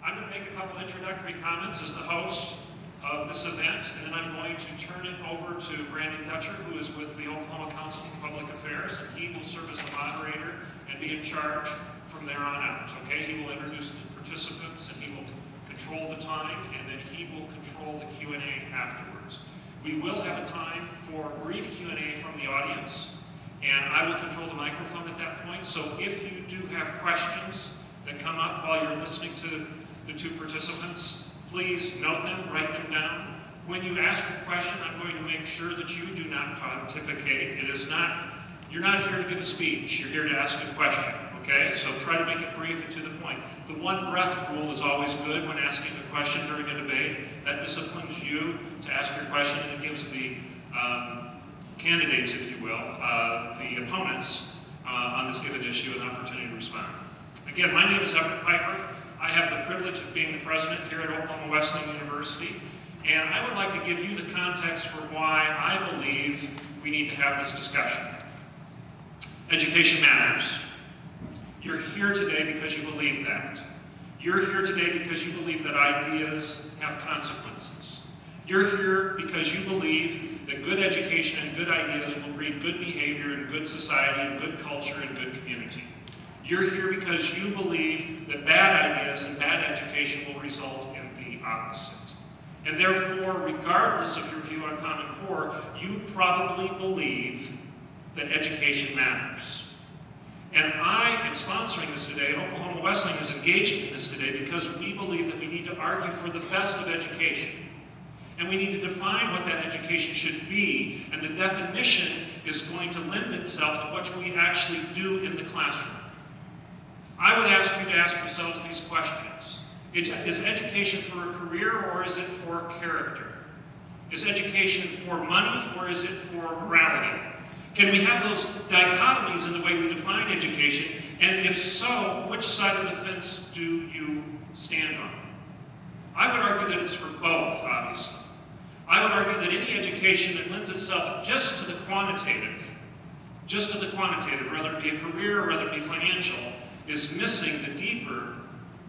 I'm going to make a couple introductory comments as the host of this event, and then I'm going to turn it over to Brandon Dutcher, who is with the Oklahoma Council for Public Affairs, and he will serve as the moderator and be in charge from there on out. Okay, he will introduce the participants, and he will control the time, and then he will control the Q&A afterwards. We will have a time for brief Q&A from the audience, and I will control the microphone at that point. So if you do have questions that come up while you're listening to the two participants, please note them, write them down. When you ask a question, I'm going to make sure that you do not pontificate. You're not here to give a speech, you're here to ask a question, okay? So try to make it brief and to the point. The one breath rule is always good when asking a question during a debate. That disciplines you to ask your question, and it gives the candidates, if you will, the opponents on this given issue an opportunity to respond. Again, my name is Everett Piper. I have the privilege of being the president here at Oklahoma Wesleyan University, and I would like to give you the context for why I believe we need to have this discussion. Education matters. You're here today because you believe that. You're here today because you believe that ideas have consequences. You're here because you believe that good education and good ideas will breed good behavior and good society and good culture and good community. You're here because you believe that bad ideas and bad education will result in the opposite. And therefore, regardless of your view on Common Core, you probably believe that education matters. And I am sponsoring this today, and Oklahoma Wesleyan is engaged in this today because we believe that we need to argue for the best of education. And we need to define what that education should be, and the definition is going to lend itself to what we actually do in the classroom. I would ask you to ask yourselves these questions. Is education for a career, or is it for character? Is education for money, or is it for morality? Can we have those dichotomies in the way we define education? And if so, which side of the fence do you stand on? I would argue that it's for both, obviously. I would argue that any education that lends itself just to the quantitative, whether it be a career or whether it be financial, is missing the deeper,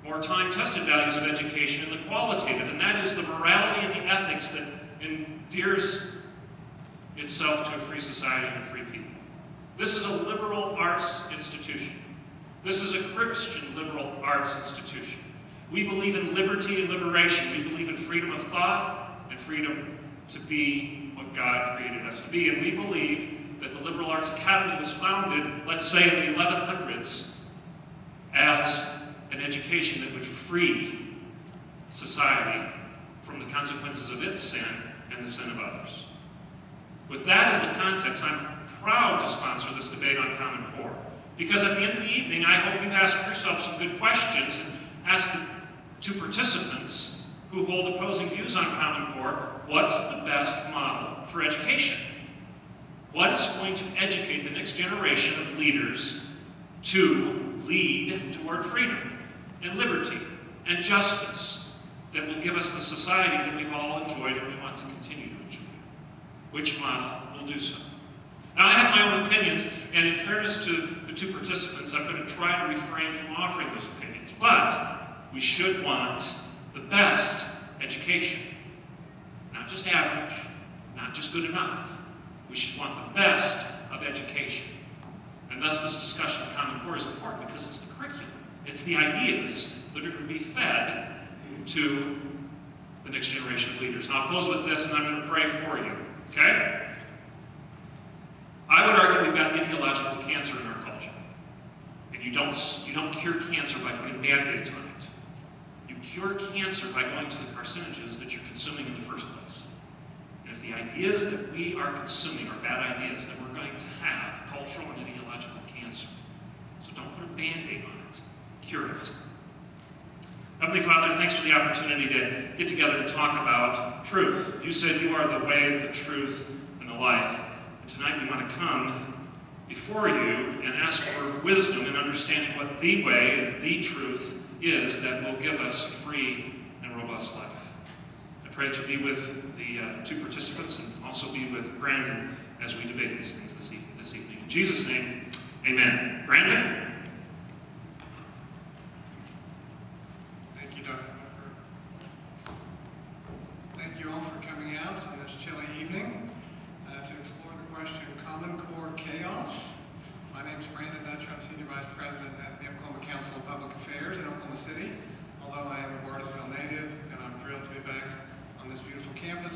more time-tested values of education and the qualitative, and that is the morality and the ethics that endears itself to a free society and free people. This is a liberal arts institution. This is a Christian liberal arts institution. We believe in liberty and liberation. We believe in freedom of thought and freedom to be what God created us to be. And we believe that the Liberal Arts Academy was founded, let's say, in the 1100s as an education that would free society from the consequences of its sin and the sin of others. With that as the context, I'm proud to sponsor this debate on Common Core. Because at the end of the evening, I hope you've asked yourself some good questions and asked the two participants who hold opposing views on Common Core, what's the best model for education? What is going to educate the next generation of leaders to lead toward freedom and liberty and justice that will give us the society that we've all enjoyed and we want to continue to enjoy? Which model will do so? Now, I have my own opinions, and in fairness to the two participants, I'm going to try to refrain from offering those opinions. But we should want the best education. Not just average, not just good enough. We should want the best of education. And thus this discussion of Common Core is important because it's the curriculum. It's the ideas that are going to be fed to the next generation of leaders. And I'll close with this, and I'm going to pray for you. Okay? I would argue we've got ideological cancer in our culture. And you don't cure cancer by putting Band-Aids on it. You cure cancer by going to the carcinogens that you're consuming in the first place. And if the ideas that we are consuming are bad ideas, then we're going to have cultural and ideological cancer. So don't put a Band-Aid on it. Cure it. Heavenly Father, thanks for the opportunity to get together and talk about truth. You said you are the way, the truth, and the life. And tonight we want to come before you and ask for wisdom in understanding what the way and the truth is that will give us a free and robust life. I pray that you be with the two participants and also be with Brandon as we debate these things this evening. In Jesus' name, amen. Brandon? Thank you, Dr. Vice President at the Oklahoma Council of Public Affairs in Oklahoma City. Although I am a Bartlesville native, and I'm thrilled to be back on this beautiful campus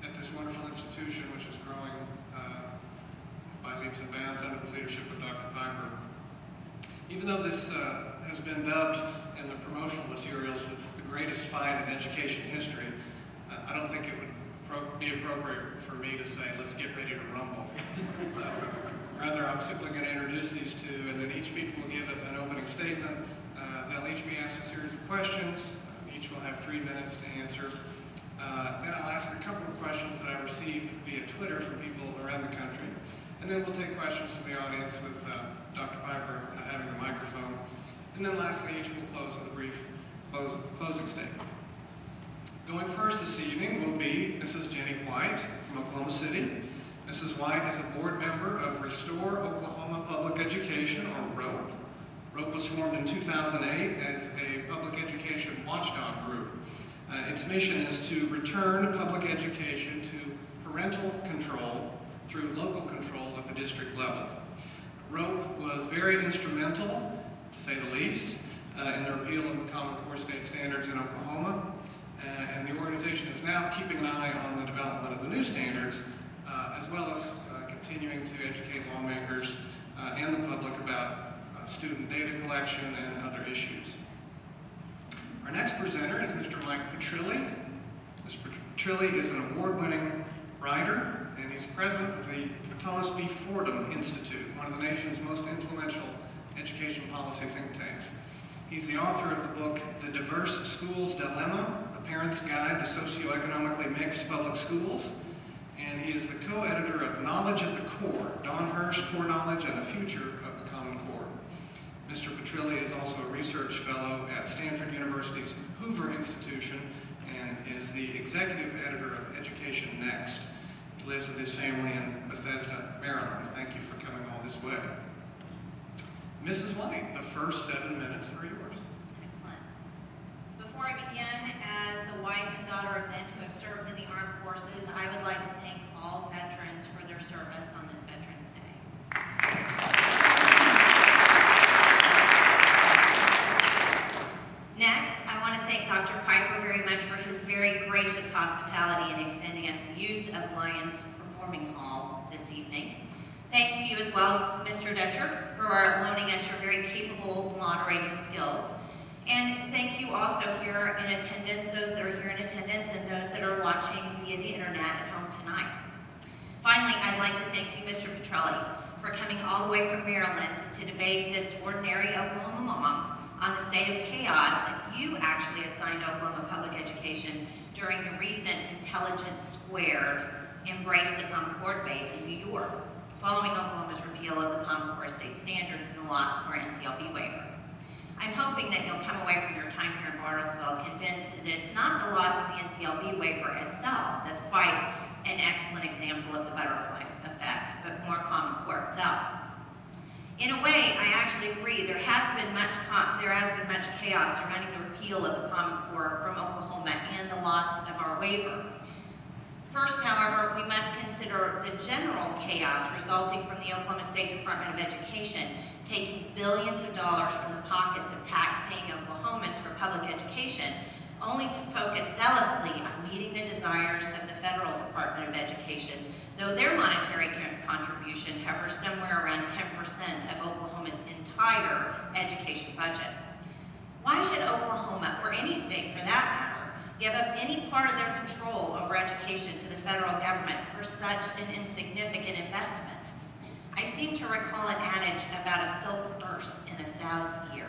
at this wonderful institution, which is growing by leaps and bounds under the leadership of Dr. Piper. Even though this has been dubbed in the promotional materials as the greatest fight in education history, I don't think it would be appropriate for me to say, let's get ready to rumble. Rather, I'm simply going to introduce these two, and then each speaker will give an opening statement. They'll each be asked a series of questions. Each will have 3 minutes to answer. Then I'll ask a couple of questions that I received via Twitter from people around the country. And then we'll take questions from the audience with Dr. Piper having the microphone. And then lastly, each will close with a brief closing statement. Going first this evening will be Mrs. Jenni White from Oklahoma City. Mrs. White is a board member of Restore Oklahoma Pulic Education, or ROPE. ROPE was formed in 2008 as a public education watchdog group. Its mission is to return public education to parental control through local control at the district level. ROPE was very instrumental, to say the least, in the repeal of the Common Core state standards in Oklahoma. And the organization is now keeping an eye on the development of the new standards, as well as continuing to educate lawmakers and the public about student data collection and other issues. Our next presenter is Mr. Michael Petrilli. Mr. Petrilli is an award-winning writer, and he's president of the Fordham Institute, one of the nation's most influential education policy think tanks. He's the author of the book, The Diverse Schools Dilemma, A Parent's Guide to Socioeconomically Mixed Public Schools, and he is the co-editor of Knowledge at the Core, Don Hirsch, Core Knowledge and the Future of the Common Core. Mr. Petrilli is also a research fellow at Stanford University's Hoover Institution and is the executive editor of Education Next. He lives with his family in Bethesda, Maryland. Thank you for coming all this way. Mrs. White, the first 7 minutes are yours. Excellent. Before I begin, as the wife and daughter of men who have served in the armed forces, I would like to thank all veterans for their service on this Veterans Day. Next, I want to thank Dr. Piper very much for his very gracious hospitality in extending us the use of Lions Performing Hall this evening. Thanks to you as well, Mr. Dutcher, for loaning us your very capable moderating skills. And thank you also here in attendance, those that are here in attendance and those that are watching via the internet at home tonight. Finally, I'd like to thank you, Mr. Petrilli, for coming all the way from Maryland to debate this ordinary Oklahoma mama on the state of chaos that you actually assigned Oklahoma Public Education during the recent Intelligence Squared Embrace the Common Core debate in New York, following Oklahoma's repeal of the Common Core state standards and the loss of our NCLB waiver. I'm hoping that you'll come away from your time here in Bartlesville convinced that it's not the loss of the NCLB waiver itself that's quite an excellent example of the butterfly effect, but more Common Core itself. In a way, I actually agree. There has been much chaos surrounding the repeal of the Common Core from Oklahoma and the loss of our waiver. First, however, we must consider the general chaos resulting from the Oklahoma State Department of Education taking billions of dollars from the pockets of tax-paying Oklahomans for public education, only to focus zealously on meeting the desires of the Federal Department of Education, though their monetary contribution covers somewhere around 10% of Oklahoma's entire education budget. Why should Oklahoma, or any state for that matter, give up any part of their control over education to the federal government for such an insignificant investment? I seem to recall an adage about a silk purse in a sow's ear.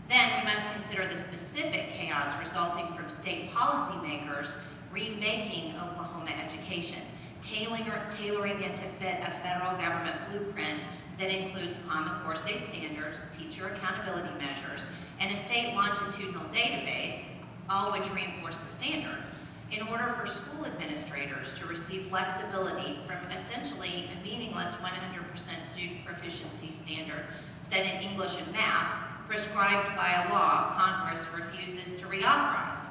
Then we must consider the specific chaos resulting from state policymakers remaking Oklahoma education, tailoring it to fit a federal government blueprint that includes Common Core state standards, teacher accountability measures, and a state longitudinal database, all which reinforce the standards, in order for school administrators to receive flexibility from essentially a meaningless 100% student proficiency standard set in English and math, prescribed by a law Congress refuses to reauthorize.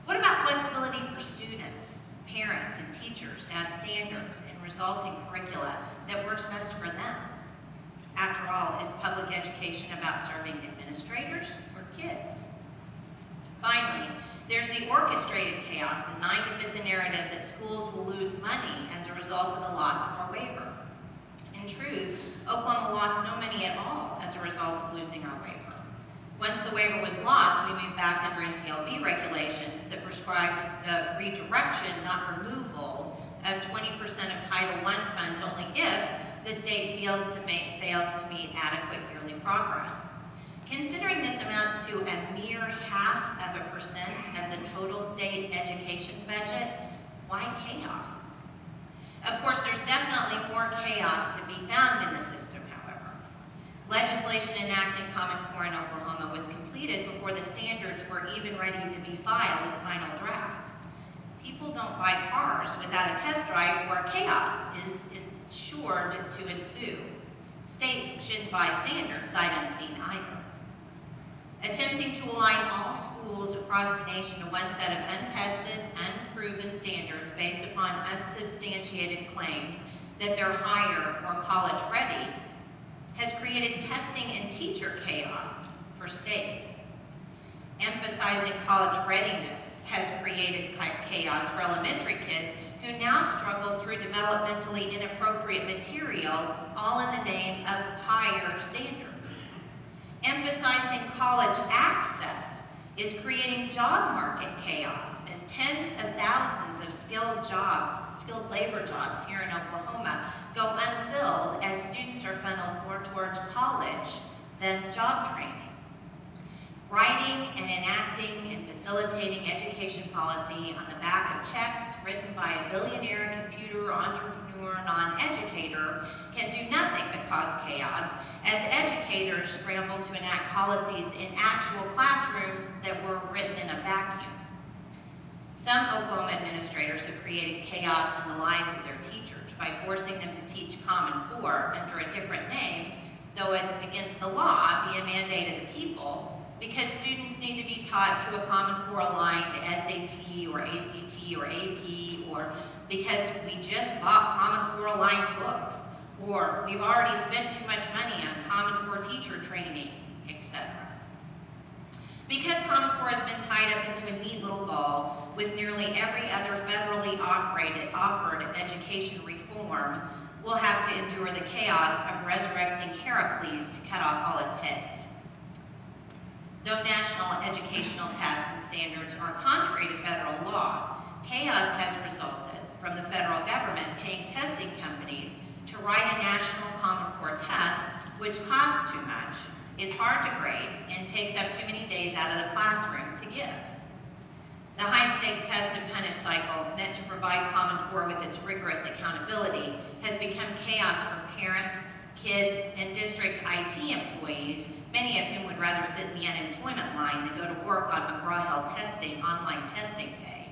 What about flexibility for students, parents, and teachers to have standards and resulting curricula that works best for them? After all, is public education about serving administrators or kids? Finally, there's the orchestrated chaos designed to fit the narrative that schools will lose money as a result of the loss of our waiver. In truth, Oklahoma lost no money at all as a result of losing our waiver. Once the waiver was lost, we moved back under NCLB regulations that prescribed the redirection, not removal, of 20% of Title I funds only if the state fails to meet adequate yearly progress. Considering this amounts to a mere 0.5% of the total state education budget, why chaos? Of course, there's definitely more chaos to be found in the system, however. Legislation enacting Common Core in Oklahoma was completed before the standards were even ready to be filed in final draft. People don't buy cars without a test drive where chaos is sure to ensue. States shouldn't buy standards sight unseen either. Attempting to align all schools across the nation to one set of untested, unproven standards based upon unsubstantiated claims that they're higher or college ready has created testing and teacher chaos for states. Emphasizing college readiness has created chaos for elementary kids who now struggle through developmentally inappropriate material, all in the name of higher standards. Emphasizing college access is creating job market chaos as tens of thousands of skilled labor jobs here in Oklahoma go unfilled as students are funneled more towards college than job training. Writing and enacting and facilitating education policy on the back of checks written by a billionaire computer entrepreneur non-educator can do nothing but cause chaos as educators scramble to enact policies in actual classrooms that were written in a vacuum. Some Oklahoma administrators have created chaos in the lives of their teachers by forcing them to teach Common Core under a different name, though it's against the law via mandate of the people, because students need to be taught to a Common Core aligned SAT or ACT or AP, or because we just bought Common Core aligned books, or we've already spent too much money on Common Core teacher training, etc. Because Common Core has been tied up into a neat little ball with nearly every other federally offered education reform, we'll have to endure the chaos of resurrecting Heracles to cut off all its heads. Though national educational tests and standards are contrary to federal law, chaos has resulted from the federal government paying testing companies to write a national Common Core test, which costs too much, is hard to grade, and takes up too many days out of the classroom to give. The high-stakes test and punish cycle, meant to provide Common Core with its rigorous accountability, has become chaos for parents, kids, and district IT employees, many of whom would rather sit in the unemployment line than go to work on McGraw-Hill testing, online testing pay.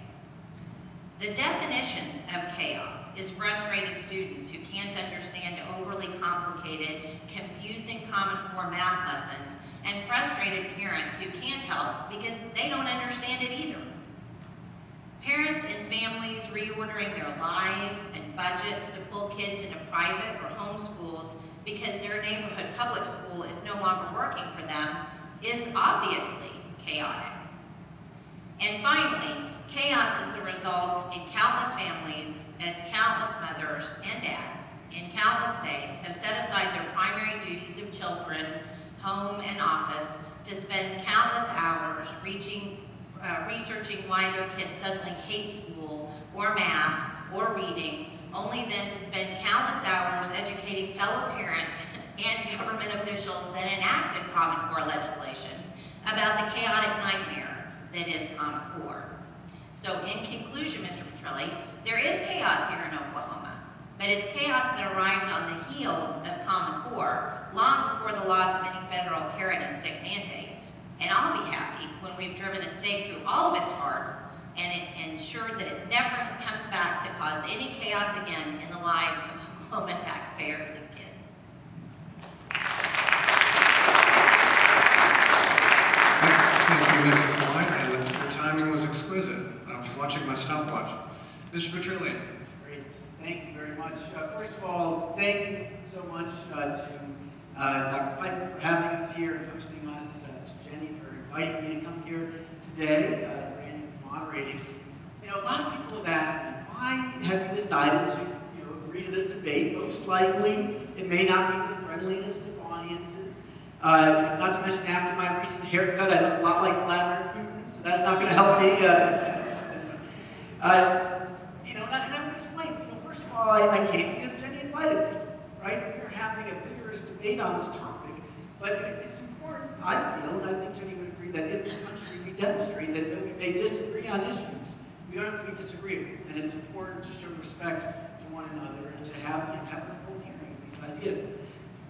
The definition of chaos is frustrated students who can't understand overly complicated, confusing Common Core math lessons, and frustrated parents who can't help because they don't understand it either. Parents and families reordering their lives and budgets to pull kids into private or home schools because their neighborhood public school is no longer working for them is obviously chaotic. And finally, chaos is the result in countless families as countless mothers and dads in countless states have set aside their primary duties of children, home, and office to spend countless hours researching why their kids suddenly hate school or math or reading, only then to spend countless hours educating fellow parents and government officials that enacted Common Core legislation about the chaotic nightmare that is Common Core. So in conclusion, Mr. Petrilli, there is chaos here in Oklahoma, but it's chaos that arrived on the heels of Common Core long before the loss of any federal carrot and stick mandate. And I'll be happy when we've driven a stake through all of its hearts and ensured that it never comes back to cause any chaos again in the lives of Oklahoma taxpayers and kids. Thank you, Mrs. White, and your timing was exquisite. I was watching my stopwatch. Mr. Petrilli. Great, thank you very much. First of all, thank you so much to Dr. Piper for having us here, hosting us, to Jenny for inviting me to come here today, Randy for moderating. You know, a lot of people have asked me, why have you decided to agree to this debate? Most likely, it may not be the friendliest of audiences. Not to mention, after my recent haircut, I look a lot like Vladimir Putin, so that's not going to help me. And I'm going to explain. First of all, I came because Jenny invited me, right? We're having a vigorous debate on this topic, but it's important, I feel, and I think Jenny would agree, that in this country we demonstrate that we may disagree on issues. We don't have to be disagreeable, and it's important to show respect to one another and to have a full hearing of these ideas.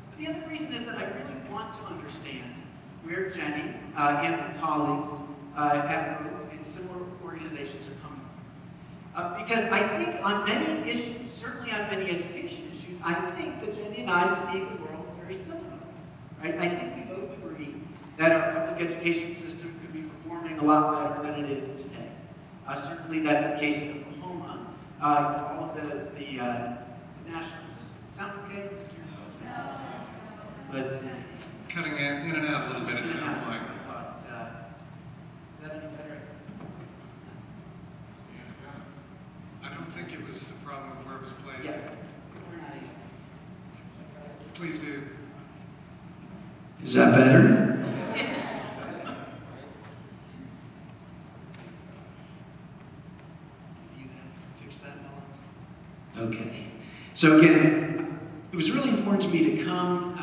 But the other reason is that I really want to understand where Jenny and her colleagues at Roe and similar organizations are coming from. Because I think on many issues, certainly on many education issues, I think that Jenny and I see the world very similar. Right? I think we both agree that our public education system could be performing a lot better than it is today. Certainly that's the case in Oklahoma. All of the national system. Sound okay? Let's see. Cutting in and out a little bit, it sounds like. Is that any better? I don't think it was a problem of where it was placed. Yeah. Please do. Is that better? Okay. So again, it was really important to me to come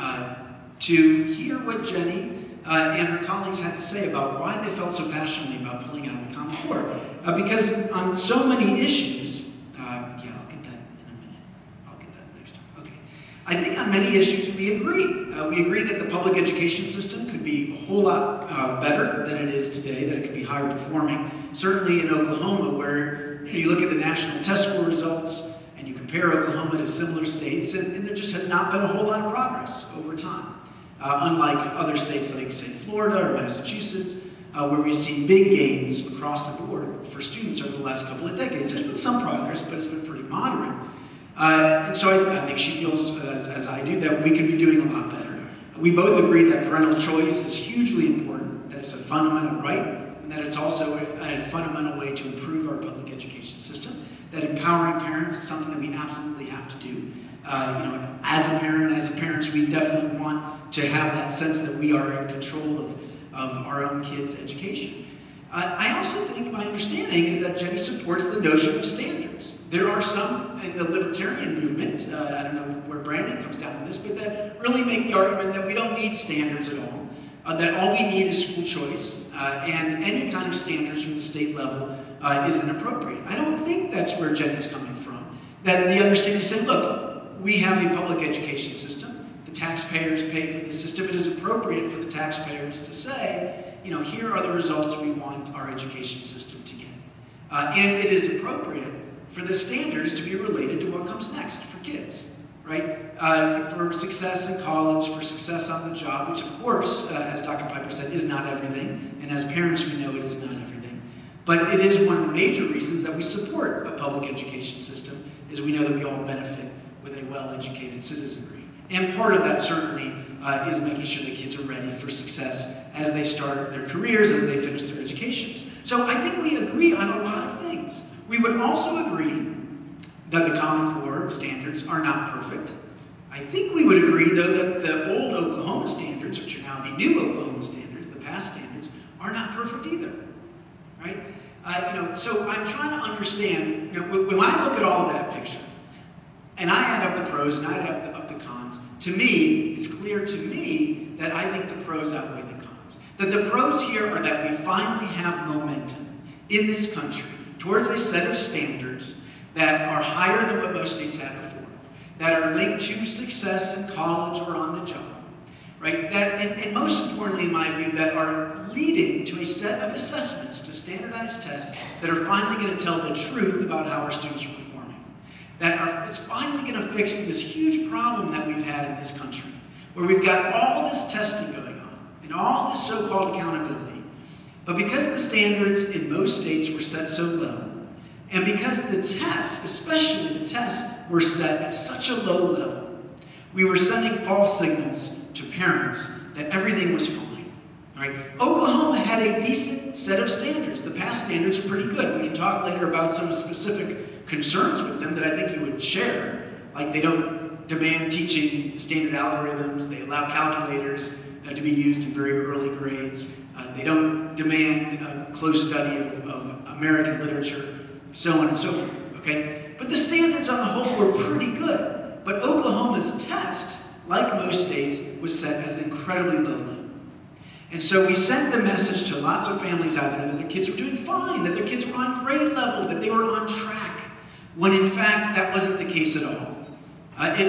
to hear what Jenny and her colleagues had to say about why they felt so passionately about pulling out of the Common Core. Because on so many issues, I'll get that in a minute. I'll get that next time. Okay. I think on many issues we agree. We agree that the public education system could be a whole lot better than it is today, that it could be higher performing. Certainly in Oklahoma, where you look at the national test score results, and you compare Oklahoma to similar states, and there just has not been a whole lot of progress over time. Unlike other states like, say, Florida or Massachusetts, where we've seen big gains across the board for students over the last couple of decades. There's been some progress, but it's been pretty moderate. And so I think she feels, as I do, that we could be doing a lot better. We both agree that parental choice is hugely important, that it's a fundamental right, and that it's also a fundamental way to improve our public education system. That empowering parents is something that we absolutely have to do. As a parents, we definitely want to have that sense that we are in control of our own kids' education. I also think my understanding is that Jenny supports the notion of standards. There are some in the libertarian movement, I don't know where Brandon comes down on this, but that really make the argument that we don't need standards at all, that all we need is school choice, and any kind of standards from the state level is inappropriate. I don't think that's where Jenny's coming from. That the understanding is saying, look, we have a public education system. The taxpayers pay for the system. It is appropriate for the taxpayers to say, here are the results we want our education system to get. And it is appropriate for the standards to be related to what comes next for kids, right? For success in college, for success on the job, which of course, as Dr. Piper said, is not everything. And as parents, we know it is not everything. But it is one of the major reasons that we support a public education system, is we know that we all benefit with a well-educated citizenry. And part of that certainly is making sure that kids are ready for success as they start their careers, as they finish their educations. So I think we agree on a lot of things. We would also agree that the Common Core standards are not perfect. I think we would agree, though, that the old Oklahoma standards, which are now the new Oklahoma standards, the past standards, are not perfect either, right? So I'm trying to understand, when I look at all of that picture, and I add up the pros and I add up the cons, to me, it's clear to me that I think the pros outweigh the cons. That the pros here are that we finally have momentum in this country towards a set of standards that are higher than what most states had before, that are linked to success in college or on the job, right? That, and most importantly, in my view, that are leading to a set of assessments, to standardized tests, that are finally going to tell the truth about how our students are performing. It's finally going to fix this huge problem that we've had in this country, where we've got all this testing going on, and all this so-called accountability, but because the standards in most states were set so low, and because the tests, especially the tests, were set at such a low level, We were sending false signals to parents that everything was fine. Right? Oklahoma had a decent set of standards. The past standards are pretty good. We can talk later about some specific concerns with them that I think you would share. Like they don't demand teaching standard algorithms. They allow calculators to be used in very early grades. They don't demand a close study of American literature, so on and so forth. Okay? But the standards on the whole were pretty good. But Oklahoma's test, like most states, was set as incredibly low level. And so we sent the message to lots of families out there that their kids were doing fine, that their kids were on grade level, that they were on track, when in fact that wasn't the case at all.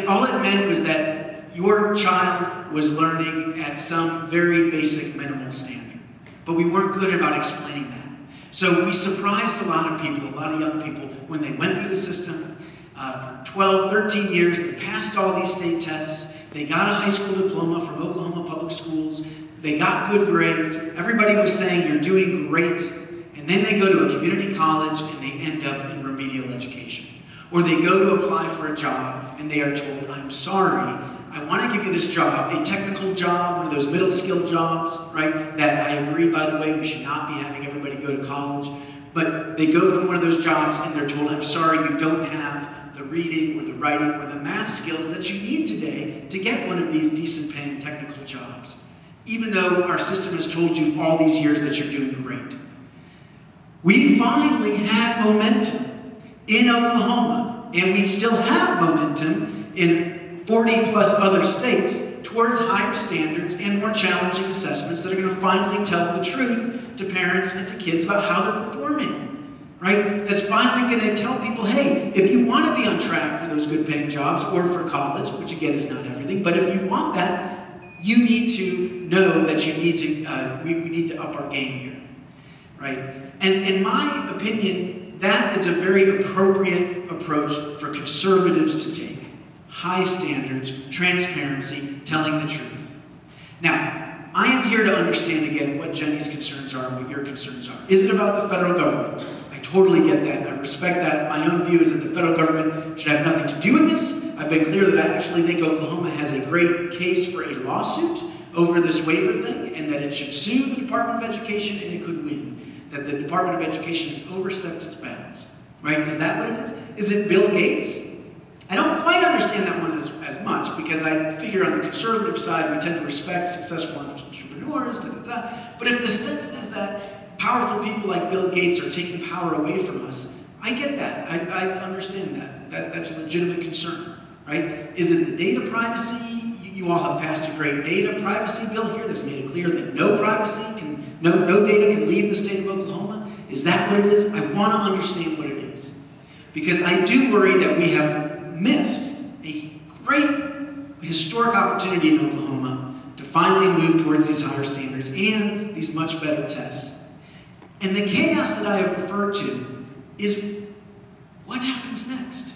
All it meant was that your child was learning at some very basic minimal standard. But we weren't good about explaining that. So we surprised a lot of people, a lot of young people, when they went through the system. For 12, 13 years, they passed all these state tests. They got a high school diploma from Oklahoma Public Schools. They got good grades. Everybody was saying, you're doing great. And then they go to a community college and they end up in remedial education. Or they go to apply for a job and they are told, I'm sorry, I want to give you this job, a technical job, one of those middle skill jobs, right? That I agree, by the way, we should not be having everybody go to college. But they go for one of those jobs and they're told, I'm sorry, you don't have the reading or the writing or the math skills that you need today to get one of these decent paying technical jobs. Even though our system has told you all these years that you're doing great. We finally had momentum in Oklahoma, and we still have momentum in 40 plus other states towards higher standards and more challenging assessments that are going to finally tell the truth to parents and to kids about how they're performing, right? That's finally going to tell people, hey, if you want to be on track for those good paying jobs or for college, which again is not everything, but if you want that, you need to know that you need to, we need to up our game here, right? And in my opinion, that is a very appropriate approach for conservatives to take. High standards, transparency, telling the truth. Now, I am here to understand again what Jenni's concerns are and what your concerns are. Is it about the federal government? I totally get that. I respect that. My own view is that the federal government should have nothing to do with this. I've been clear that I actually think Oklahoma has a great case for a lawsuit over this waiver thing, and that it should sue the Department of Education and it could win. That the Department of Education has overstepped its bounds. Right? Is that what it is? Is it Bill Gates? I don't quite understand that one as much, because I figure on the conservative side we tend to respect successful entrepreneurs, but if the sense is that powerful people like Bill Gates are taking power away from us, I get that. I understand that. That's a legitimate concern. Right? Is it the data privacy? You all have passed a great data privacy bill here that's made it clear that no data can leave the state of Oklahoma. Is that what it is? I want to understand what it is. Because I do worry that we have missed a great historic opportunity in Oklahoma to finally move towards these higher standards and these much better tests. And the chaos that I have referred to is what happens next?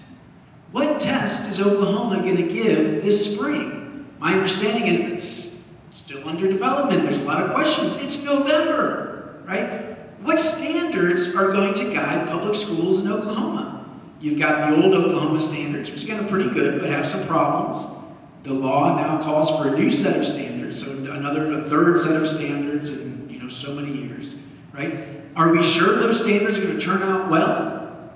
What test is Oklahoma going to give this spring? My understanding is that it's still under development. There's a lot of questions. It's November, right? What standards are going to guide public schools in Oklahoma? You've got the old Oklahoma standards, which are pretty good, but have some problems. The law now calls for a new set of standards, so a third set of standards in so many years, right? Are we sure those standards are going to turn out well?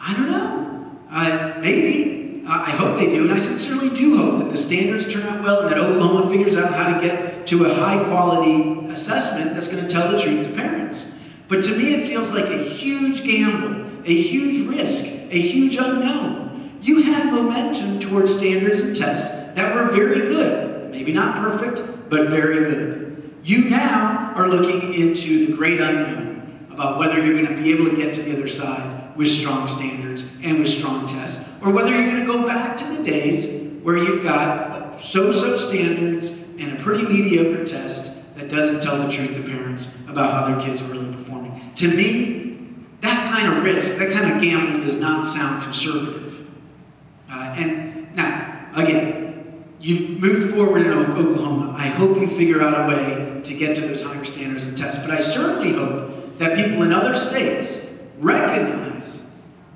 I don't know. Maybe. I hope they do, and I sincerely do hope that the standards turn out well and that Oklahoma figures out how to get to a high-quality assessment that's going to tell the truth to parents. But to me, it feels like a huge gamble, a huge risk, a huge unknown. You had momentum towards standards and tests that were very good. Maybe not perfect, but very good. You now are looking into the great unknown about whether you're going to be able to get to the other side with strong standards and with strong tests, or whether you're going to go back to the days where you've got so-so standards and a pretty mediocre test that doesn't tell the truth to parents about how their kids are really performing. To me, that kind of risk, that kind of gamble does not sound conservative. And now, again, you've moved forward in Oklahoma. I hope you figure out a way to get to those higher standards and tests, but I certainly hope that people in other states recognize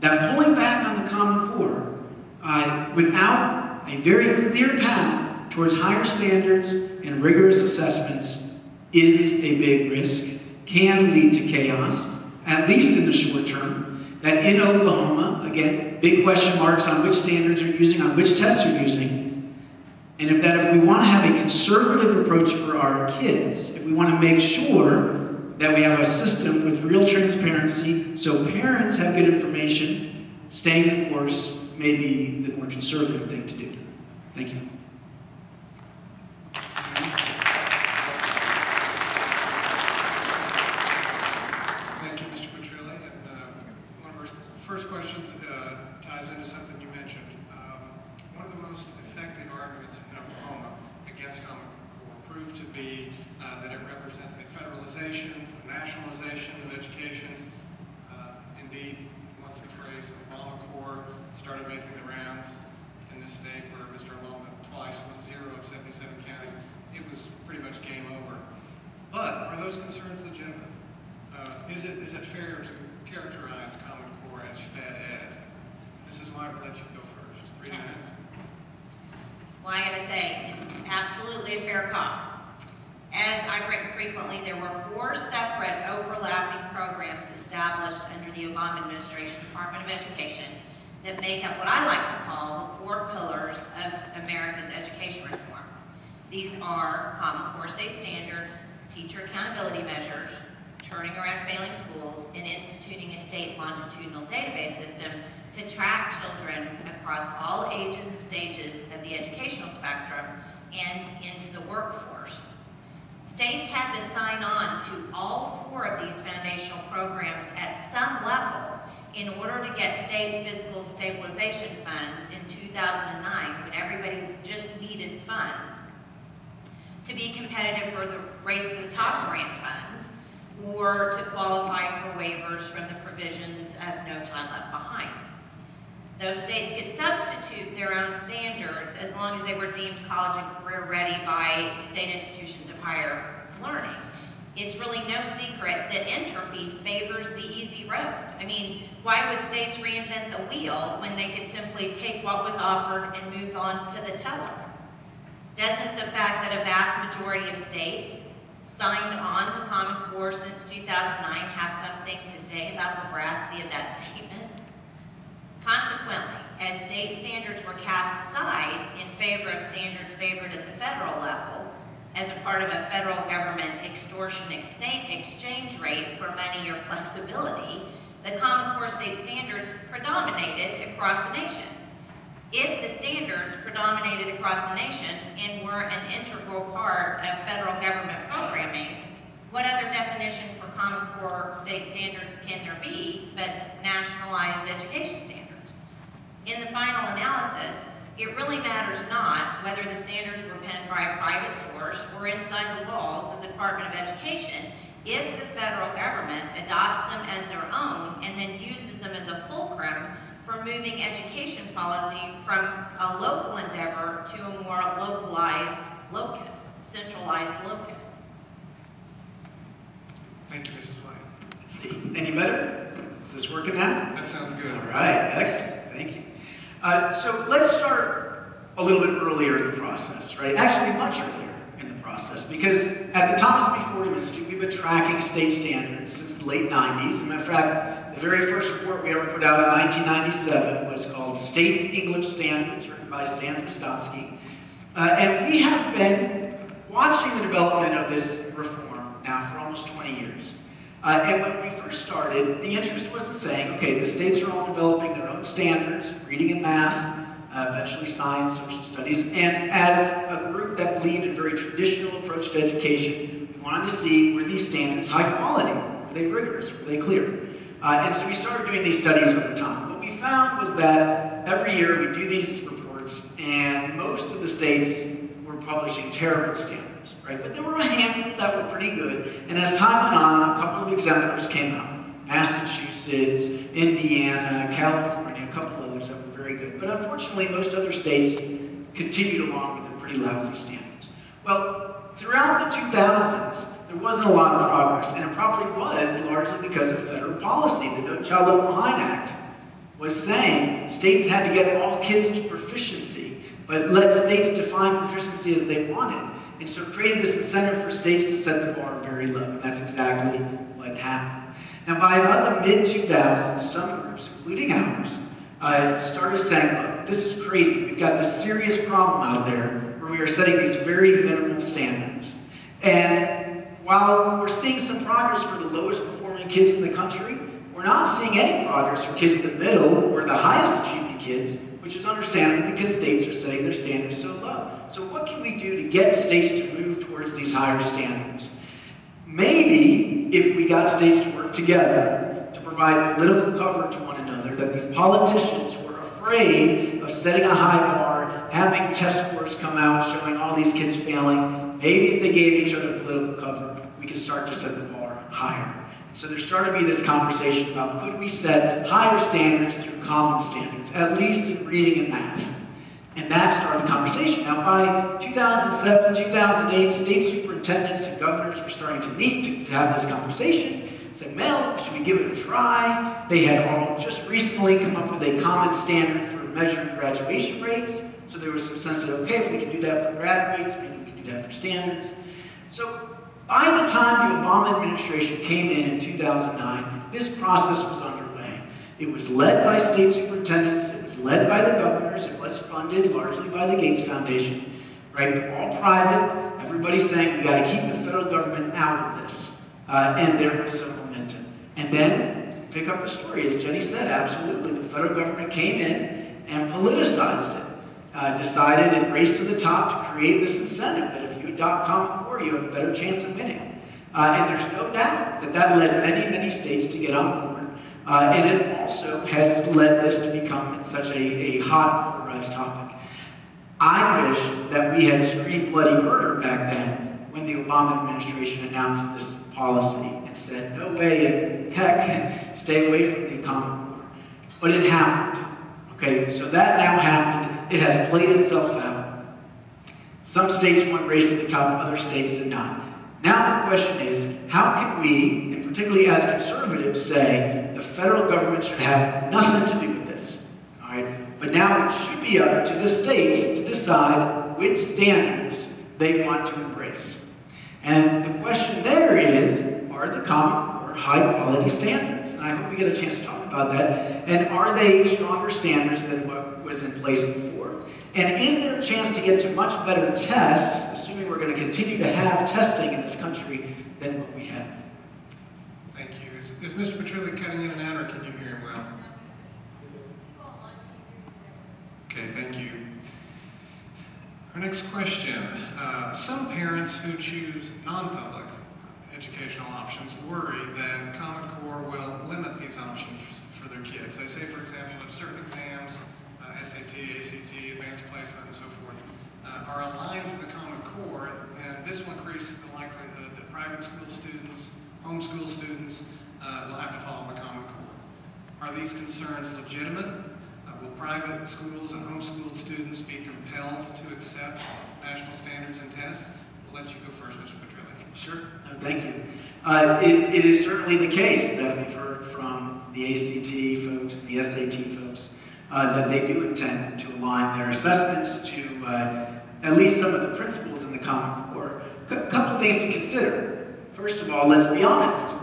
that pulling back on the Common Core without a very clear path towards higher standards and rigorous assessments is a big risk, can lead to chaos, at least in the short term. That in Oklahoma, again, big question marks on which standards you're using, on which tests you're using. And if we want to have a conservative approach for our kids, if we want to make sure that we have a system with real transparency so parents have good information, staying the course may be the more conservative thing to do. Thank you. Thank you, Mr. Petrilli. And one of our first questions ties into something you mentioned. One of the most effective arguments in Oklahoma against Common Core proved to be that it represents a federalization, a nationalization of education. Indeed, once the phrase Obama Core started making the rounds in this state, where Mr. Obama twice won 0 of 77 counties, it was pretty much game over. But are those concerns legitimate? Is it fair to characterize Common Core as Fed Ed? Mrs. White, will let you go first. 3 minutes. Well, I gotta say, it's absolutely a fair call. As I've written frequently, there were 4 separate overlapping programs established under the Obama administration Department of Education that make up what I like to call the 4 pillars of America's education reform. These are Common Core state standards, teacher accountability measures, turning around failing schools, and instituting a state longitudinal database system to track children across all ages and stages of the educational spectrum and into the workforce. States had to sign on to all 4 of these foundational programs at some level in order to get state fiscal stabilization funds in 2009, when everybody just needed funds to be competitive for the Race to the Top grant funds, or to qualify for waivers from the provisions of No Child Left Behind. Those states could substitute their own standards as long as they were deemed college and career ready by state institutions of higher learning. It's really no secret that entropy favors the easy road. I mean, why would states reinvent the wheel when they could simply take what was offered and move on to the teller? Doesn't the fact that a vast majority of states signed on to Common Core since 2009 have something to say about the veracity of that statement? Consequently, as state standards were cast aside in favor of standards favored at the federal level, as a part of a federal government extortion exchange rate for money or flexibility, the Common Core state standards predominated across the nation. If the standards predominated across the nation and were an integral part of federal government programming, what other definition for Common Core state standards can there be but nationalized education standards? In the final analysis, it really matters not whether the standards were penned by a private source or inside the walls of the Department of Education if the federal government adopts them as their own and then uses them as a fulcrum for moving education policy from a local endeavor to a more localized locus, centralized locus. Thank you, Mrs. White. Let's see. Any better? Is this working now? That sounds good. All right, excellent. Thank you. So let's start a little bit earlier in the process, right? Actually, much earlier in the process, because at the Thomas B. Fordham Institute, we've been tracking state standards since the late 90s. As a matter of fact, the very first report we ever put out in 1997 was called State English Standards, written by Sandra Stotsky. And we have been watching the development of this reform now for almost 20 years. And when we first started, the interest wasn't saying, okay, the states are all developing their own standards, reading and math, eventually science, social studies, and as a group that believed in a very traditional approach to education, we wanted to see, were these standards high quality? Were they rigorous? Were they clear? And so we started doing these studies over time. What we found was that every year we do these reports, and most of the states were publishing terrible standards. Right? But there were a handful that were pretty good, and as time went on, a couple of exemplars came out. Massachusetts, Indiana, California, a couple others that were very good. But unfortunately, most other states continued along with the pretty lousy standards. Well, throughout the 2000s, there wasn't a lot of progress, and it probably was largely because of federal policy. The No Child Left Behind Act was saying states had to get all kids to proficiency. but let states define proficiency as they want it. And so created this incentive for states to set the bar very low. And that's exactly what happened. Now, by about the mid-2000s, some groups, including ours, started saying, look, this is crazy. We've got this serious problem out there where we are setting these very minimal standards. And while we're seeing some progress for the lowest performing kids in the country, we're not seeing any progress for kids in the middle or the highest achieving kids, which is understandable because states are setting their standards so low. So what can we do to get states to move towards these higher standards? Maybe if we got states to work together to provide political cover to one another, that these politicians were afraid of setting a high bar, having test scores come out showing all these kids failing. Maybe if they gave each other political cover, we could start to set the bar higher. So there started to be this conversation about could we set higher standards through common standards, at least in reading and math. And that started the conversation. Now by 2007, 2008, state superintendents and governors were starting to meet to have this conversation. Said, Mel, should we give it a try? They had all just recently come up with a common standard for measuring graduation rates. So there was some sense that, okay, if we can do that for graduates, maybe we can do that for standards. So by the time the Obama administration came in 2009, this process was underway. It was led by state superintendents, it was led by the governors, it was funded largely by the Gates Foundation, right? All private, everybody's saying we gotta keep the federal government out of this. And there was some momentum. And then, pick up the story, as Jenny said, absolutely, the federal government came in and politicized it. Decided and raced to the top to create this incentive that if you adopt Common Core, you have a better chance of winning. And there's no doubt that that led many, many states to get on board. And it also has led this to become such a hot, polarized topic. I wish that we had screamed bloody murder back then when the Obama administration announced this policy and said, no way, heck, stay away from the Common Core. But it happened. Okay, so that now happened. It has played itself out. Some states went race to the top, other states did not. Now the question is, how can we, and particularly as conservatives, say the federal government should have nothing to do with this? All right? But now it should be up to the states to decide which standards they want to embrace. And the question there is, are the Common Core high-quality standards? And I hope we get a chance to talk about that. And are they stronger standards than what was in place before? And is there a chance to get to much better tests, assuming we're going to continue to have testing in this country, than what we have? Thank you. Is Mr. Petrilli cutting in and out, or can you hear him well? Okay, thank you. Our next question. Some parents who choose non-public educational options worry that Common Core will limit these options for their kids. They say, for example, if certain exams, SAT, ACT, advanced placement, and so forth, are aligned to the Common Core, then this will increase the likelihood that private school students, homeschool students, will have to follow the Common Core. Are these concerns legitimate? Will private schools and homeschooled students be compelled to accept national standards and tests? We'll let you go first, Mr. Petrilli. Sure. No, thank you. It is certainly the case that we've heard from the ACT folks and the SAT folks that they do intend to align their assessments to at least some of the principles in the Common Core. A couple of things to consider. First of all, let's be honest.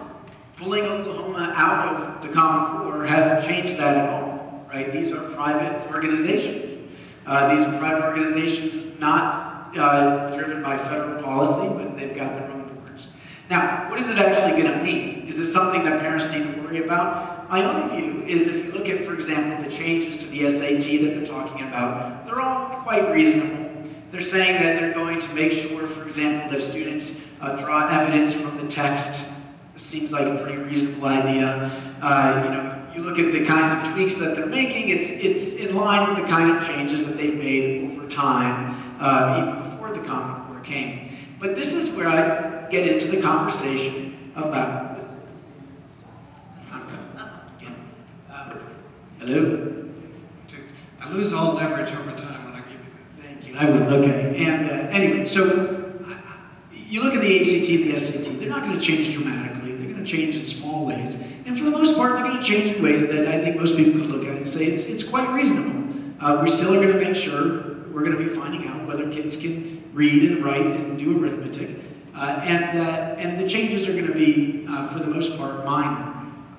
Pulling Oklahoma out of the Common Core hasn't changed that at all. Right? These are private organizations. These are private organizations not driven by federal policy, but they've got their own boards. Now, what is it actually going to mean? Is it something that parents need to worry about? My own view is if you look at, for example, the changes to the SAT that they're talking about, they're all quite reasonable. They're saying that they're going to make sure, for example, that students draw evidence from the text. This seems like a pretty reasonable idea. You look at the kinds of tweaks that they're making, it's in line with the kind of changes that they've made over time, even before the Common Core came. But this is where I get into the conversation about... Hello? I lose all leverage over time when I give you that. Thank you. I would. Okay. And anyway, so you look at the ACT and the SAT, they're not going to change dramatically. They're going to change in small ways. And for the most part, they're going to change in ways that I think most people could look at and say it's quite reasonable. We still are going to make sure we're going to be finding out whether kids can read and write and do arithmetic. And the changes are going to be, for the most part, minor.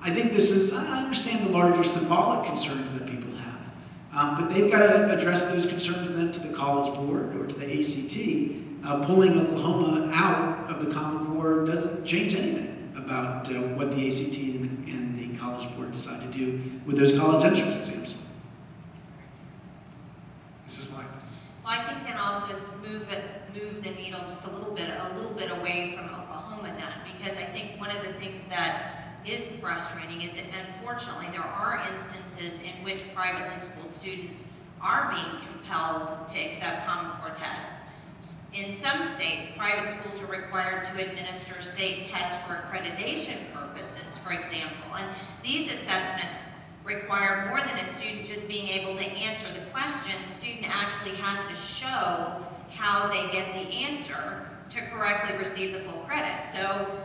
I think this is, I understand the larger symbolic concerns that people have, but they've got to address those concerns then to the College Board or to the ACT. Pulling Oklahoma out of the Common Core doesn't change anything about what the ACT and the College Board decide to do with those college entrance exams. Mrs. White. Well, I think then I'll just move the needle just a little bit away from Oklahoma then, because I think one of the things that is frustrating is that unfortunately there are instances in which privately schooled students are being compelled to accept Common Core tests. In some states, private schools are required to administer state tests for accreditation purposes, for example, and these assessments require more than a student just being able to answer the question. The student actually has to show how they get the answer to correctly receive the full credit. So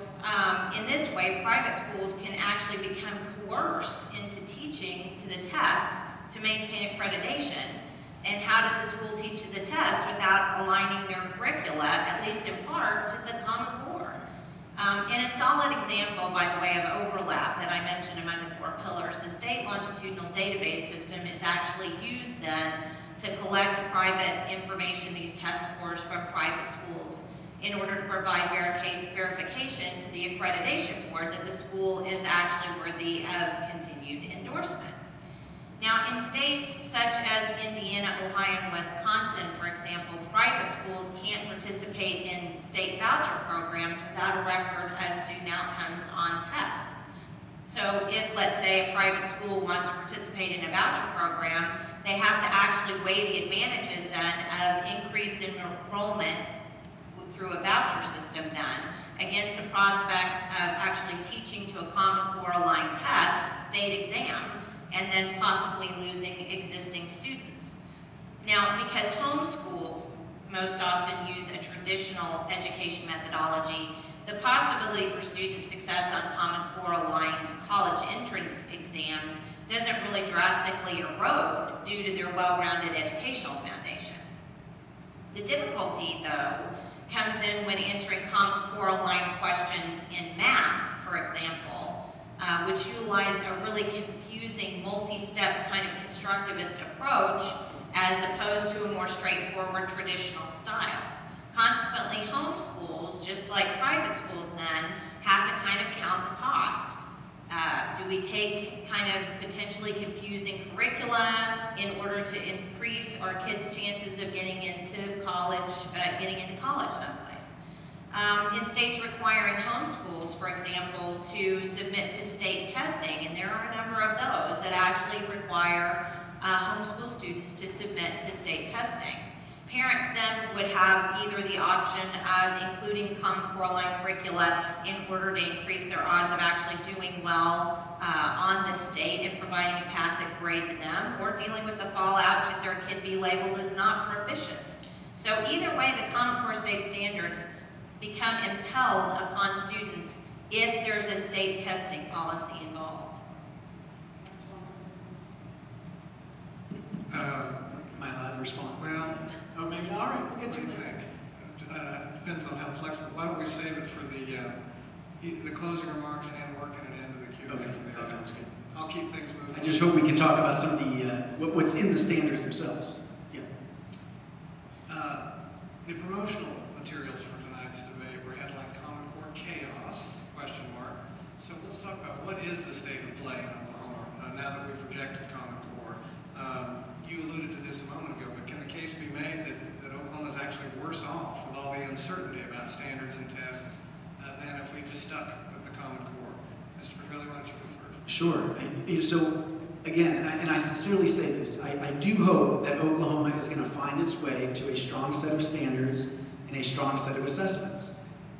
in this way, private schools can actually become coerced into teaching to the test to maintain accreditation. And how does the school teach the test without aligning their curricula, at least in part, to the Common Core? In a solid example, by the way, of overlap that I mentioned among the 4 pillars, the state longitudinal database system is actually used then to collect the private information, these test scores from private schools, in order to provide verification to the accreditation board that the school is actually worthy of continued endorsement. Now, in states such as Indiana, Ohio, and Wisconsin, for example, private schools can't participate in state voucher programs without a record of student outcomes on tests. So if, let's say, a private school wants to participate in a voucher program, they have to actually weigh the advantages then of increased enrollment through a voucher system then against the prospect of actually teaching to a Common Core aligned test, state exam, and then possibly losing existing students. Now, because homeschools most often use a traditional education methodology, the possibility for student success on Common Core aligned college entrance exams doesn't really drastically erode due to their well-rounded educational foundation. The difficulty, though, comes in when answering Common Core aligned questions in math, for example, which utilize a really confusing multi-step kind of constructivist approach as opposed to a more straightforward traditional style. Consequently, homeschools, just like private schools then, have to kind of count the cost. Do we take kind of potentially confusing curricula in order to increase our kids' chances of getting into college someplace? In states requiring homeschools, for example, to submit to state testing, and there are a number of those that actually require homeschool students to submit to state testing. Parents then would have either the option of including Common Core aligned curricula in order to increase their odds of actually doing well on the state and providing a passing grade to them, or dealing with the fallout should their kid be labeled as not proficient. So either way, the Common Core state standards become impelled upon students if there's a state testing policy involved. Am I allowed to respond? Well, Oh, maybe not. All right, we'll get to what do you that. think? Depends on how flexible. Why don't we save it for the closing remarks and working it into the Q&A Okay, from the that audience. sounds good. I'll keep things moving. I just hope we can talk about some of the what's in the standards themselves. Yeah. The promotional materials for tonight's debate were headlined Common Core Chaos, ? So let's talk about what is the state of play in Oklahoma now that we've rejected Common Core. You alluded to this a moment ago, but can the case be made that Oklahoma is actually worse off with all the uncertainty about standards and tests than if we just stuck with the Common Core? Mr. Petrilli, why don't you go first? Sure. So again, and I sincerely say this, I do hope that Oklahoma is going to find its way to a strong set of standards and a strong set of assessments.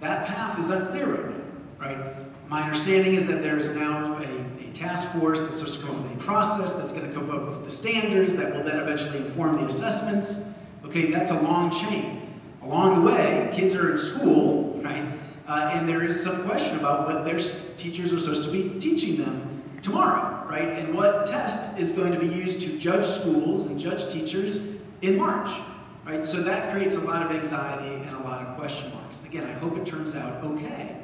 That path is unclear right now, right? My understanding is that there is now a task force that's supposed to go through the process that's going to come up with the standards that will then eventually inform the assessments. Okay, that's a long chain. Along the way, kids are in school, right? And there is some question about what their teachers are supposed to be teaching them tomorrow, right? And what test is going to be used to judge schools and judge teachers in March. right? So that creates a lot of anxiety and a lot of question marks. Again, I hope it turns out okay.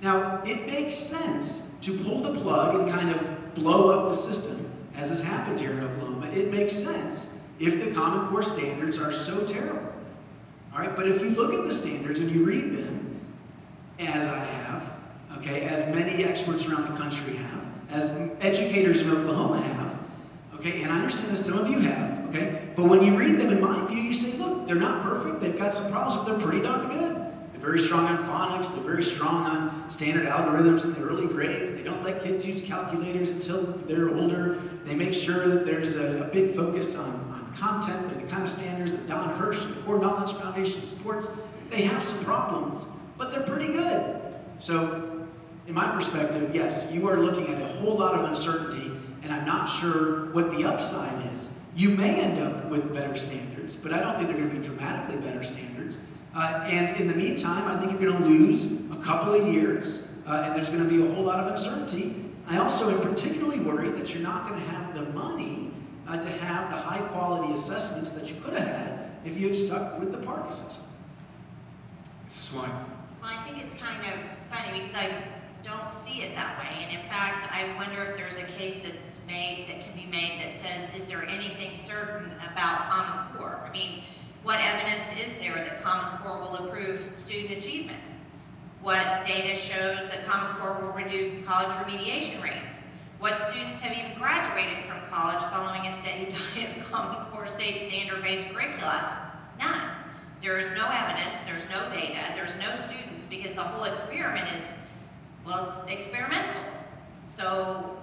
Now, it makes sense to pull the plug and kind of blow up the system, as has happened here in Oklahoma. It makes sense if the Common Core standards are so terrible. All right, but if you look at the standards and you read them, as I have, okay, as many experts around the country have, as educators in Oklahoma have, okay, and I understand that some of you have, okay, but when you read them, in my view, you say, look, they're not perfect, they've got some problems, but they're pretty darn good. They're very strong on phonics, they're very strong on standard algorithms in the early grades, they don't let kids use calculators until they're older, they make sure that there's a big focus on content, they're the kind of standards that Don Hirsch and the Core Knowledge Foundation supports. They have some problems, but they're pretty good. So, in my perspective, yes, you are looking at a whole lot of uncertainty, and I'm not sure what the upside is. You may end up with better standards, but I don't think they're going to be dramatically better standards. And in the meantime, I think you're going to lose a couple of years, and there's going to be a whole lot of uncertainty. I also am particularly worried that you're not going to have the money to have the high-quality assessments that you could have had if you had stuck with the PARCC assessment. Mrs. White. Well, I think it's kind of funny because I don't see it that way. And in fact, I wonder if there's a case that can be made that says, is there anything certain about Common Core? I mean, what evidence is there that Common Core will improve student achievement? What data shows that Common Core will reduce college remediation rates? What students have even graduated from college following a steady diet of Common Core state standard-based curricula? None. There is no evidence, there's no data, there's no students because the whole experiment is, well, it's experimental. So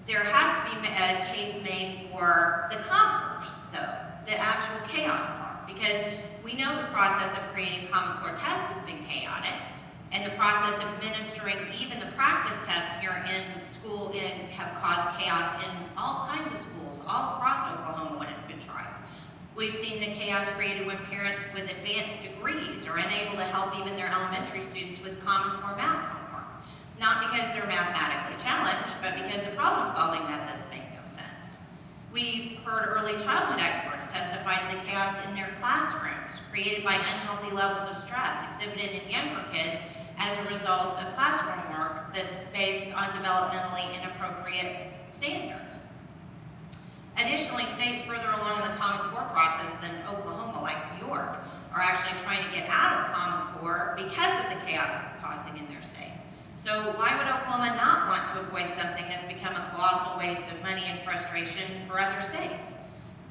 there has to be a case made for the converse, though, the actual chaos part, because we know the process of creating Common Core tests has been chaotic, and the process of administering even the practice tests here in school have caused chaos in all kinds of schools, all across Oklahoma when it's been tried. We've seen the chaos created when parents with advanced degrees are unable to help even their elementary students with Common Core math homework. Not because they're mathematically challenged, but because the problem-solving methods make no sense. We've heard early childhood experts testify to the chaos in their classrooms, created by unhealthy levels of stress exhibited in younger kids as a result of classroom work that's based on developmentally inappropriate standards. Additionally, states further along in the Common Core process than Oklahoma, like New York, are actually trying to get out of Common Core because of the chaos it's causing in their state. So why would Oklahoma not want to avoid something that's become a colossal waste of money and frustration for other states?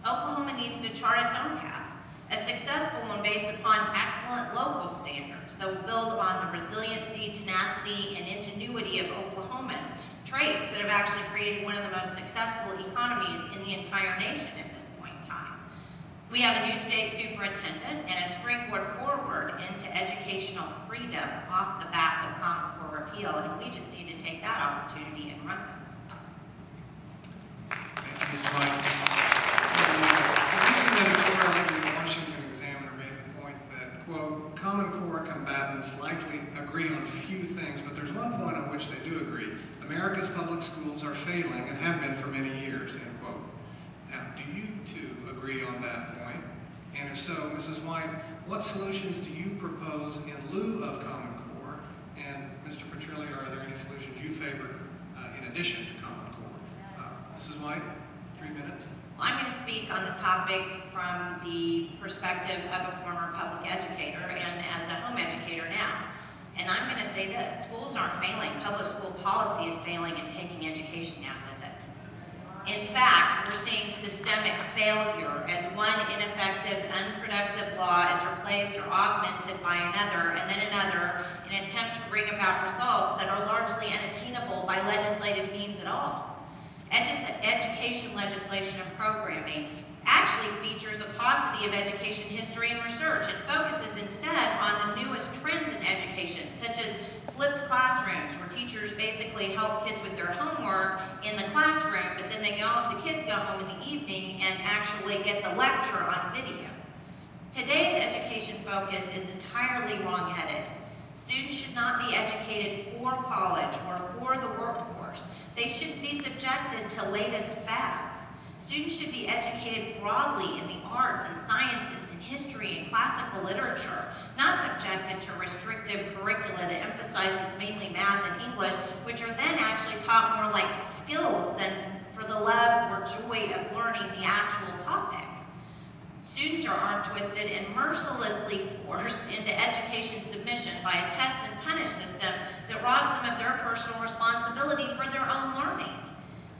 Oklahoma needs to chart its own path, a successful one based upon excellent local standards that will build on the resiliency, tenacity, and ingenuity of Oklahomans, traits that have actually created one of the most successful economies in the entire nation at this point in time. We have a new state superintendent and a springboard forward into educational freedom off the back of Common Core repeal, and we just need to take that opportunity and run with it. Thank you, Ms. White. The recent editorial in the Washington Examiner made the point that, quote, Common Core combatants likely agree on few things, but there's one point on which they do agree. America's public schools are failing and have been for many years, end quote. Now, do you two agree on that point? And if so, Mrs. White, what solutions do you propose in lieu of Common Core? And Mr. Petrilli, are there any solutions you favor in addition to Common Core? Mrs. White, 3 minutes. Well, I'm going to speak on the topic from the perspective of a former public educator and as a home educator now. And I'm going to say this, schools aren't failing. Public school policy is failing and taking education down with it. In fact, we're seeing systemic failure as one ineffective, unproductive law is replaced or augmented by another and then another in an attempt to bring about results that are largely unattainable by legislative means at all. Education legislation and programming actually features a paucity of education history and research. It focuses instead on the newest trends in education, such as flipped classrooms, where teachers basically help kids with their homework in the classroom, but then the kids go home in the evening and actually get the lecture on video. Today's education focus is entirely wrong-headed. Students should not be educated for college or for the workforce. They shouldn't be subjected to latest fads. Students should be educated broadly in the arts and sciences and history and classical literature, not subjected to restrictive curricula that emphasizes mainly math and English, which are then actually taught more like skills than for the love or joy of learning the actual topic. Students are arm-twisted and mercilessly forced into education submission by a test and punish system that robs them of their personal responsibility for their own learning.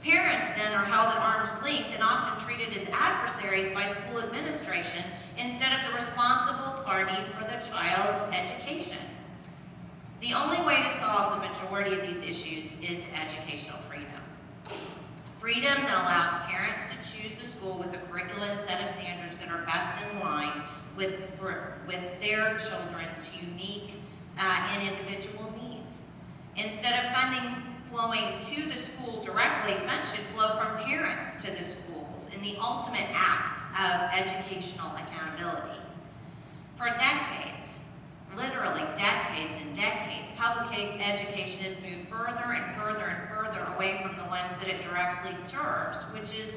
Parents then are held at arm's length and often treated as adversaries by school administration instead of the responsible party for the child's education. The only way to solve the majority of these issues is educational freedom. Freedom that allows parents to choose the school with the curriculum and set of standards that are best in line with their children's unique and individual needs. Instead of funding flowing to the school directly, funds should flow from parents to the schools in the ultimate act of educational accountability. For decades, literally decades and decades, public education has moved further and further and further away from the ones that it directly serves, which is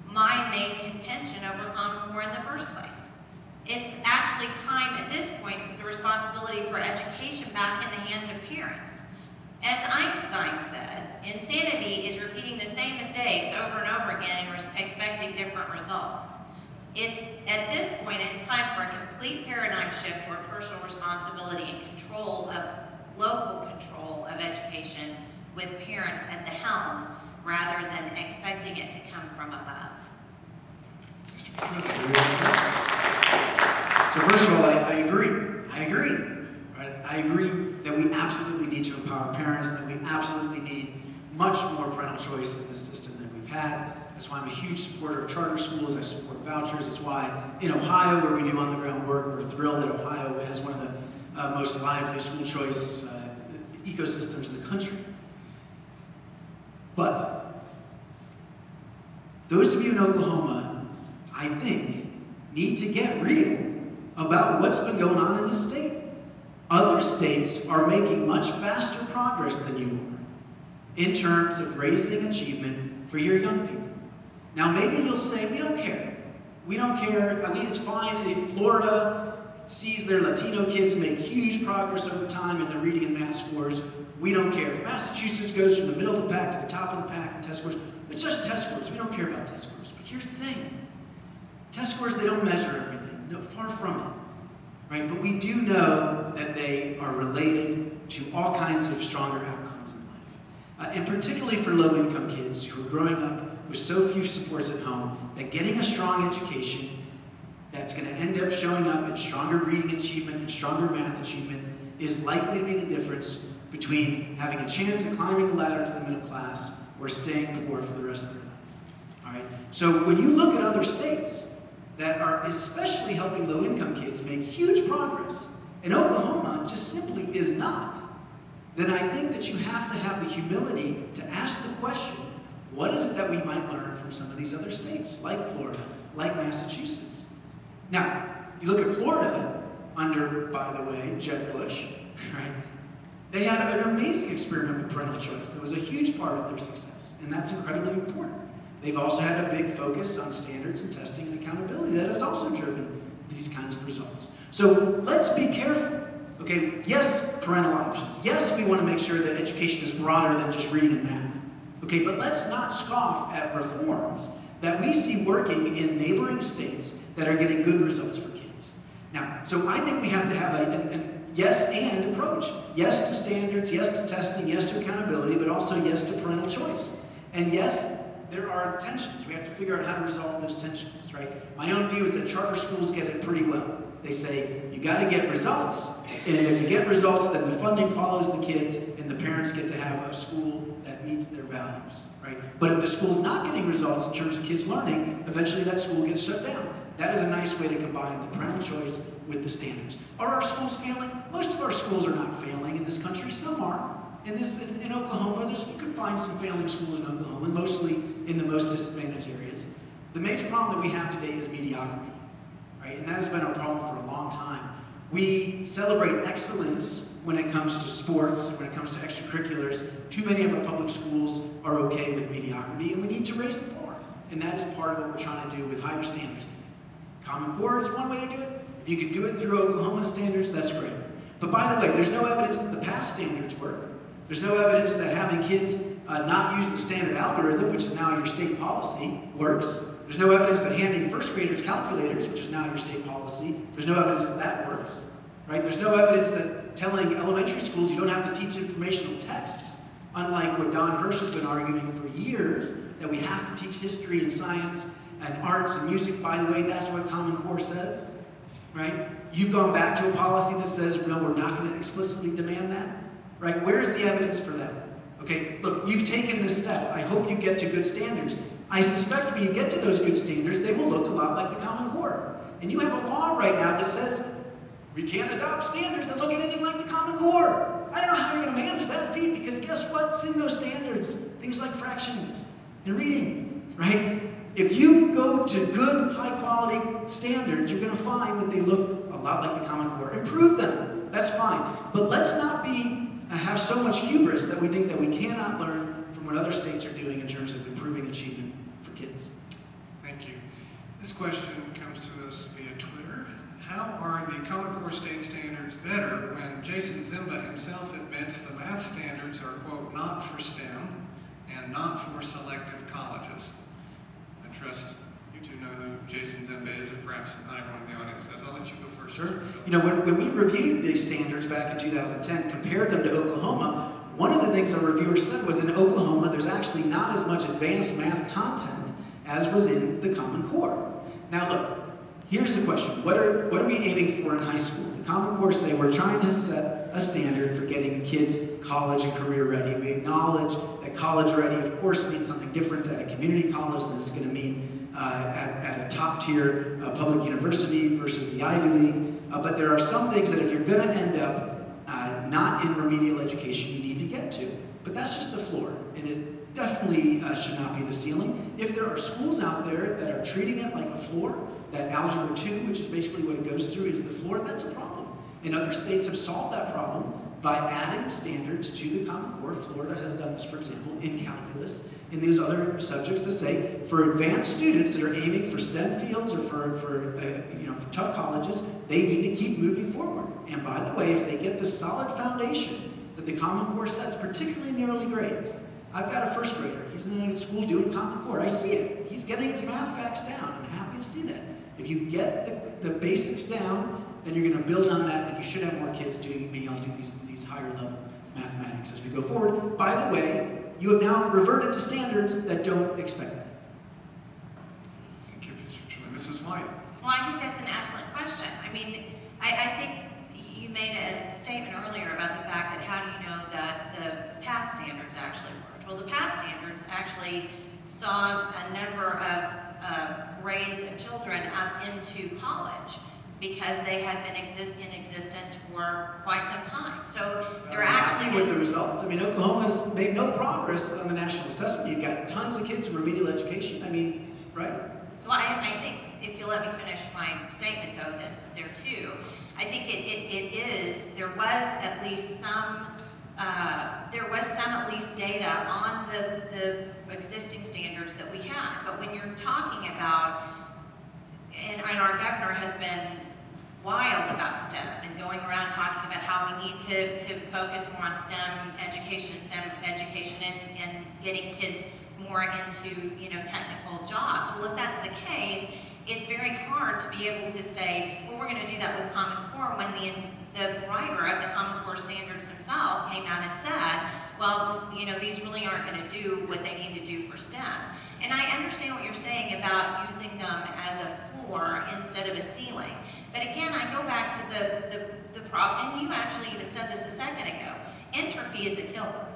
my main contention over Common Core in the first place. It's actually time at this point to put the responsibility for education back in the hands of parents. As Einstein said, insanity is repeating the same mistakes over and over again and expecting different results. It's at this point, it's time for a complete paradigm shift toward personal responsibility and control of local control of education with parents at the helm rather than expecting it to come from above. So first of all, I agree. Right? I agree that we absolutely need to empower parents, that we absolutely need much more parental choice in this system than we've had. That's why I'm a huge supporter of charter schools. I support vouchers. That's why in Ohio, where we do on-the-ground work, we're thrilled that Ohio has one of the most lively school choice ecosystems in the country. But those of you in Oklahoma, I think, need to get real about what's been going on in the state. Other states are making much faster progress than you are in terms of raising achievement for your young people. Now, maybe you'll say, we don't care. We don't care. I mean, it's fine if Florida sees their Latino kids make huge progress over time in their reading and math scores. We don't care. If Massachusetts goes from the middle of the pack to the top of the pack in test scores, it's just test scores. We don't care about test scores. But here's the thing. Test scores, they don't measure everything. No, far from it. Right? But we do know that they are related to all kinds of stronger outcomes in life. And particularly for low-income kids who are growing up with so few supports at home, that getting a strong education that's going to end up showing up in stronger reading achievement and stronger math achievement is likely to be the difference between having a chance at climbing the ladder to the middle class or staying poor for the rest of their life. All right? So when you look at other states that are especially helping low-income kids make huge progress, and Oklahoma just simply is not, then I think that you have to have the humility to ask the question, what is it that we might learn from some of these other states, like Florida, like Massachusetts? Now, you look at Florida, under, by the way, Jeb Bush, right? They had an amazing experiment with parental choice that was a huge part of their success, and that's incredibly important. They've also had a big focus on standards and testing and accountability that has also driven these kinds of results. So let's be careful. Okay, yes, parental options. Yes, we want to make sure that education is broader than just reading and math. Okay, but let's not scoff at reforms that we see working in neighboring states that are getting good results for kids. Now, so I think we have to have a yes and approach. Yes to standards, yes to testing, yes to accountability, but also yes to parental choice. And yes, there are tensions. We have to figure out how to resolve those tensions, right? My own view is that charter schools get it pretty well. They say, you got to get results, and if you get results, then the funding follows the kids, and the parents get to have a school that meets their values, right? But if the school's not getting results in terms of kids learning, eventually that school gets shut down. That is a nice way to combine the parental choice with the standards. Are our schools failing? Most of our schools are not failing in this country. Some are. In Oklahoma, you could find some failing schools in Oklahoma, mostly in the most disadvantaged areas. The major problem that we have today is mediocrity, right? And that has been our problem for a long time. We celebrate excellence when it comes to sports, when it comes to extracurriculars. Too many of our public schools are okay with mediocrity, and we need to raise the bar. And that is part of what we're trying to do with higher standards. Common Core is one way to do it. If you can do it through Oklahoma standards, that's great. But by the way, there's no evidence that the past standards work. There's no evidence that having kids not use the standard algorithm, which is now your state policy, works. There's no evidence that handing first graders calculators, which is now your state policy, there's no evidence that that works. Right? There's no evidence that telling elementary schools you don't have to teach informational texts, unlike what Don Hirsch has been arguing for years, that we have to teach history and science and arts and music. By the way, that's what Common Core says. Right? You've gone back to a policy that says, no, we're not going to explicitly demand that. Right? Where is the evidence for that? Okay, look, you've taken this step. I hope you get to good standards. I suspect when you get to those good standards, they will look a lot like the Common Core. And you have a law right now that says we can't adopt standards that look anything like the Common Core. I don't know how you're going to manage that feat, because guess what's in those standards? Things like fractions and reading, right? If you go to good, high-quality standards, you're going to find that they look a lot like the Common Core. Improve them. That's fine. But let's not have so much hubris that we think that we cannot learn from what other states are doing in terms of improving achievement for kids. Thank you. This question comes to us via Twitter. How are the Common Core state standards better when Jason Zimba himself admits the math standards are, quote, not for STEM and not for selective colleges? I trust you two know who Jason Zimba is, if perhaps not everyone in the audience does. I'll let you go first. Sure. You know, when we reviewed these standards back in 2010, compared them to Oklahoma, one of the things our reviewers said was in Oklahoma, there's actually not as much advanced math content as was in the Common Core. Now look, here's the question. What are we aiming for in high school? The Common Core say we're trying to set a standard for getting kids college and career ready. We acknowledge that college ready, of course, means something different at a community college than it's going to mean at a top-tier public university versus the Ivy League. But there are some things that if you're going to end up not in remedial education, you need to get to. But that's just the floor, and it definitely should not be the ceiling. If there are schools out there that are treating it like a floor, that Algebra 2, which is basically what it goes through, is the floor, that's a problem. And other states have solved that problem by adding standards to the Common Core. Florida has done this, for example, in calculus, in these other subjects that say, for advanced students that are aiming for STEM fields or for tough colleges, they need to keep moving forward. And by the way, if they get the solid foundation that the Common Core sets, particularly in the early grades, I've got a first grader. He's in a school doing Common Core. I see it. He's getting his math facts down. I'm happy to see that. If you get the basics down, then you're going to build on that, and you should have more kids being able to do these higher level mathematics as we go forward. By the way, you have now reverted to standards that don't expect that. Thank you, Mrs. White. Well, I think that's an excellent question. I mean, I think you made a statement earlier about the fact that how do you know that the past standards actually worked? Well, the past standards actually saw a number of grades of children up into college because they had been in existence for quite some time. So there actually with the results. I mean, Oklahoma's made no progress on the national assessment. You've got tons of kids in remedial education. I mean, right? Well, I think if you'll let me finish my statement, though, that there too, I think there was at least some data on the existing standards that we had. But when you're talking about, and our governor has been wild about STEM and going around talking about how we need to focus more on STEM education and getting kids more into technical jobs. Well, if that's the case, it's very hard to be able to say, well, we're going to do that with Common Core when the writer of the Common Core standards himself came out and said, well, these really aren't going to do what they need to do for STEM. And I understand what you're saying about using them as a floor instead of a ceiling. But again, I go back to the problem, and you actually even said this a second ago. Entropy is a killer.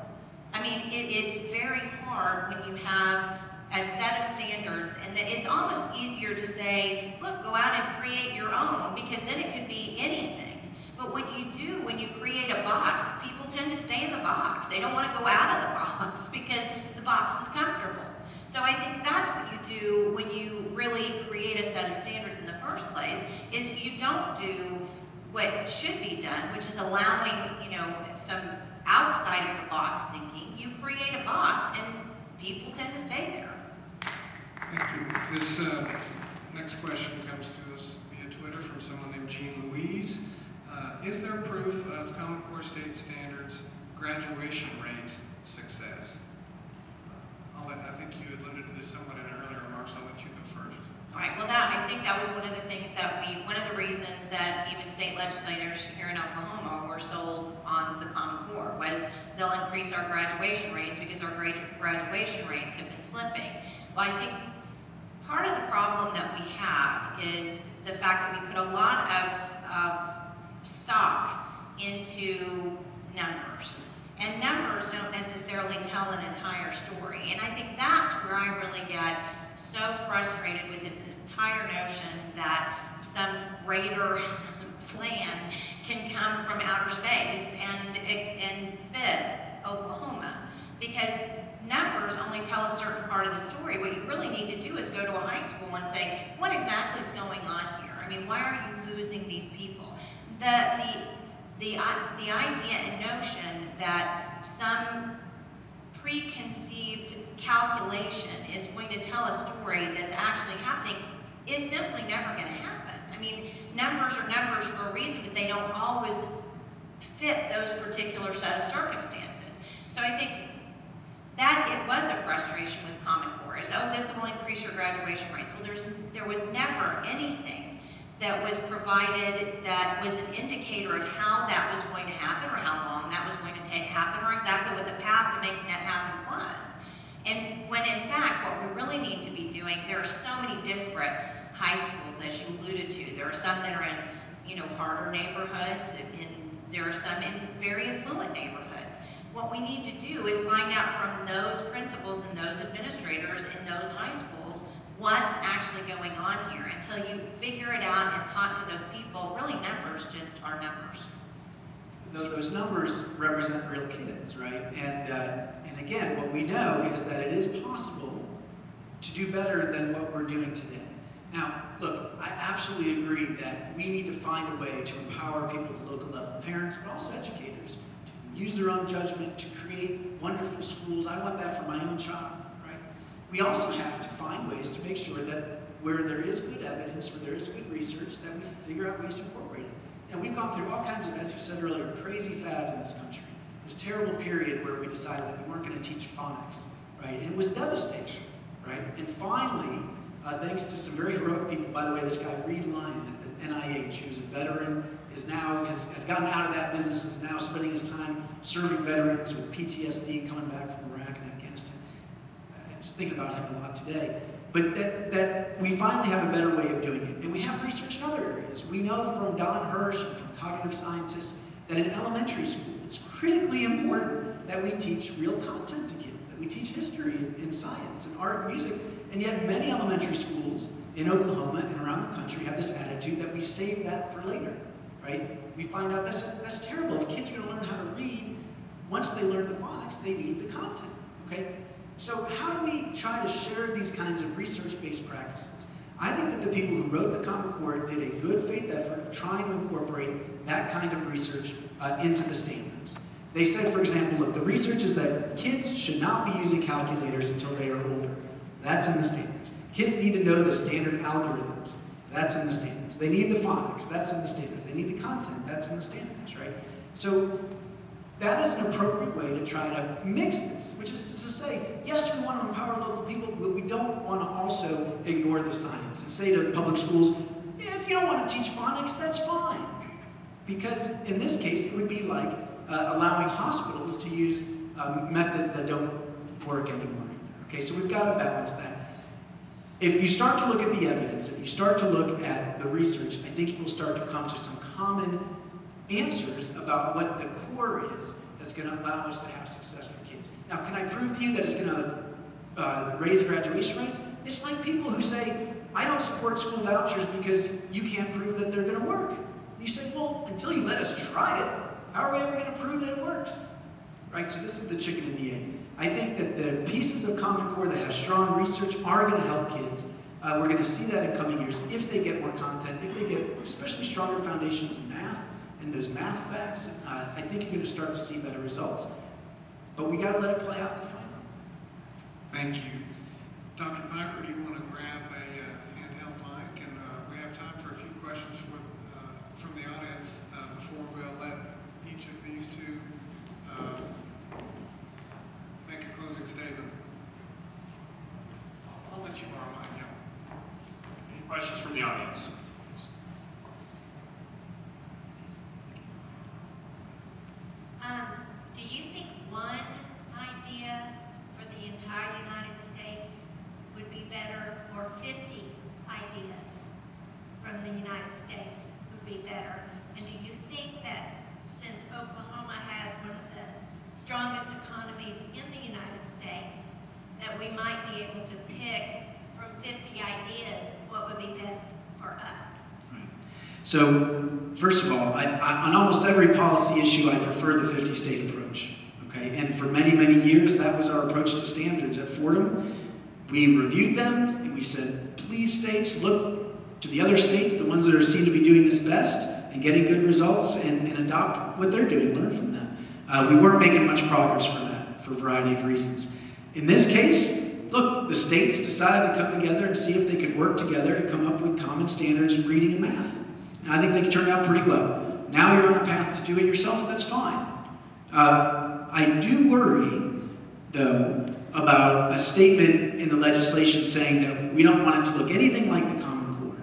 I mean, it's very hard when you have a set of standards, and that it's almost easier to say, look, go out and create your own, because then it could be anything. But what you do when you create a box is people tend to stay in the box. They don't want to go out of the box because the box is comfortable. So I think that's what you do when you really create a set of standards in the first place, is you don't do what should be done, which is allowing, some outside of the box thinking. You create a box and people tend to stay there. Thank you. This Next question comes to us via Twitter from someone named Jean Louise. Is there proof of Common Core State Standards graduation rate success? I think you alluded to this somewhat in earlier remarks. I'll let you go first. All right, well, I think that was one of the things that one of the reasons that even state legislators here in Oklahoma were sold on the Common Core was they'll increase our graduation rates because our graduation rates have been slipping. Well, I think part of the problem that we have is the fact that we put a lot of stock into numbers. And numbers don't necessarily tell an entire story. And I think that's where I really get so frustrated with this entire notion that some raider plan can come from outer space and fit Oklahoma. Because numbers only tell a certain part of the story. What you really need to do is go to a high school and say, what exactly is going on here? I mean, why are you losing these people? The idea and notion that some preconceived calculation is going to tell a story that's actually happening is simply never going to happen. I mean, numbers are numbers for a reason, but they don't always fit those particular set of circumstances. So I think that it was a frustration with Common Core is, oh, this will increase your graduation rates. Well, there was never anything that was provided that was an indicator of how that was going to happen or how long that was going to happen or exactly what the path to making that happen was. And when in fact what we really need to be doing, there are so many disparate high schools as you alluded to. There are some that are in, harder neighborhoods, and there are some in very affluent neighborhoods. What we need to do is find out from those principals and those administrators in those high schools what's actually going on here. Until you figure it out and talk to those people, really numbers just are numbers. Those numbers represent real kids, right? And again, what we know is that it is possible to do better than what we're doing today. Now, look, I absolutely agree that we need to find a way to empower people at the local level, parents, but also educators, to use their own judgment to create wonderful schools. I want that for my own child, right? We also have to find ways to make sure that where there is good evidence, where there is good research, that we figure out ways to incorporate it. And we've gone through all kinds of, as you said earlier, crazy fads in this country. This terrible period where we decided that we weren't going to teach phonics, right? And it was devastating, right? And finally, thanks to some very heroic people, by the way, this guy Reed Lyon at the NIH, who's a veteran, has gotten out of that business, is now spending his time serving veterans with PTSD coming back from Iraq and Afghanistan. I just think about him a lot today. But that we finally have a better way of doing it. And we have research in other areas. We know from Don Hirsch and from cognitive scientists that in elementary school, it's critically important that we teach real content to kids, that we teach history and science and art and music. And yet many elementary schools in Oklahoma and around the country have this attitude that we save that for later, right? We find out that's terrible. If kids are going to learn how to read, once they learn the phonics, they need the content, okay? So how do we try to share these kinds of research-based practices? I think that the people who wrote the Common Core did a good faith effort of trying to incorporate that kind of research into the standards. They said, for example, look, the research is that kids should not be using calculators until they are older. That's in the standards. Kids need to know the standard algorithms. That's in the standards. They need the phonics. That's in the standards. They need the content. That's in the standards, right? So that is an appropriate way to try to mix this, which is to say, yes, we want to empower local people, but we don't want to also ignore the science and say to public schools, if you don't want to teach phonics, that's fine. Because in this case, it would be like allowing hospitals to use methods that don't work anymore. Okay, so we've got to balance that. If you start to look at the evidence, if you start to look at the research, I think you will start to come to some common answers about what the core is that's going to allow us to have success for kids. Now, can I prove to you that it's going to raise graduation rates? It's like people who say, I don't support school vouchers because you can't prove that they're going to work. You say, well, until you let us try it, how are we ever going to prove that it works? Right, so this is the chicken and the egg. I think that the pieces of Common Core that have strong research are going to help kids. We're going to see that in coming years if they get more content, if they get especially stronger foundations in math and those math facts. I think you're going to start to see better results. But we got to let it play out to find out. Thank you. Dr. Piper, do you want to grab a handheld mic do you think one idea for the entire United States would be better, or 50 ideas from the United States would be better? And do you think that since Oklahoma has one of the strongest economies in the United States, that we might be able to pick from 50 ideas what would be best for us? Right. So, first of all, on almost every policy issue, I prefer the 50-state approach. Okay, and for many, many years, that was our approach to standards at Fordham. We reviewed them, and we said, please, states, look to the other states, the ones that are seen to be doing this best and getting good results, and adopt what they're doing, learn from them. We weren't making much progress for that, for a variety of reasons. In this case, look, the states decided to come together and see if they could work together to come up with common standards in reading and math. And I think they turned out pretty well. Now you're on a path to do it yourself, that's fine. I do worry, though, about a statement in the legislation saying that we don't want it to look anything like the Common Core.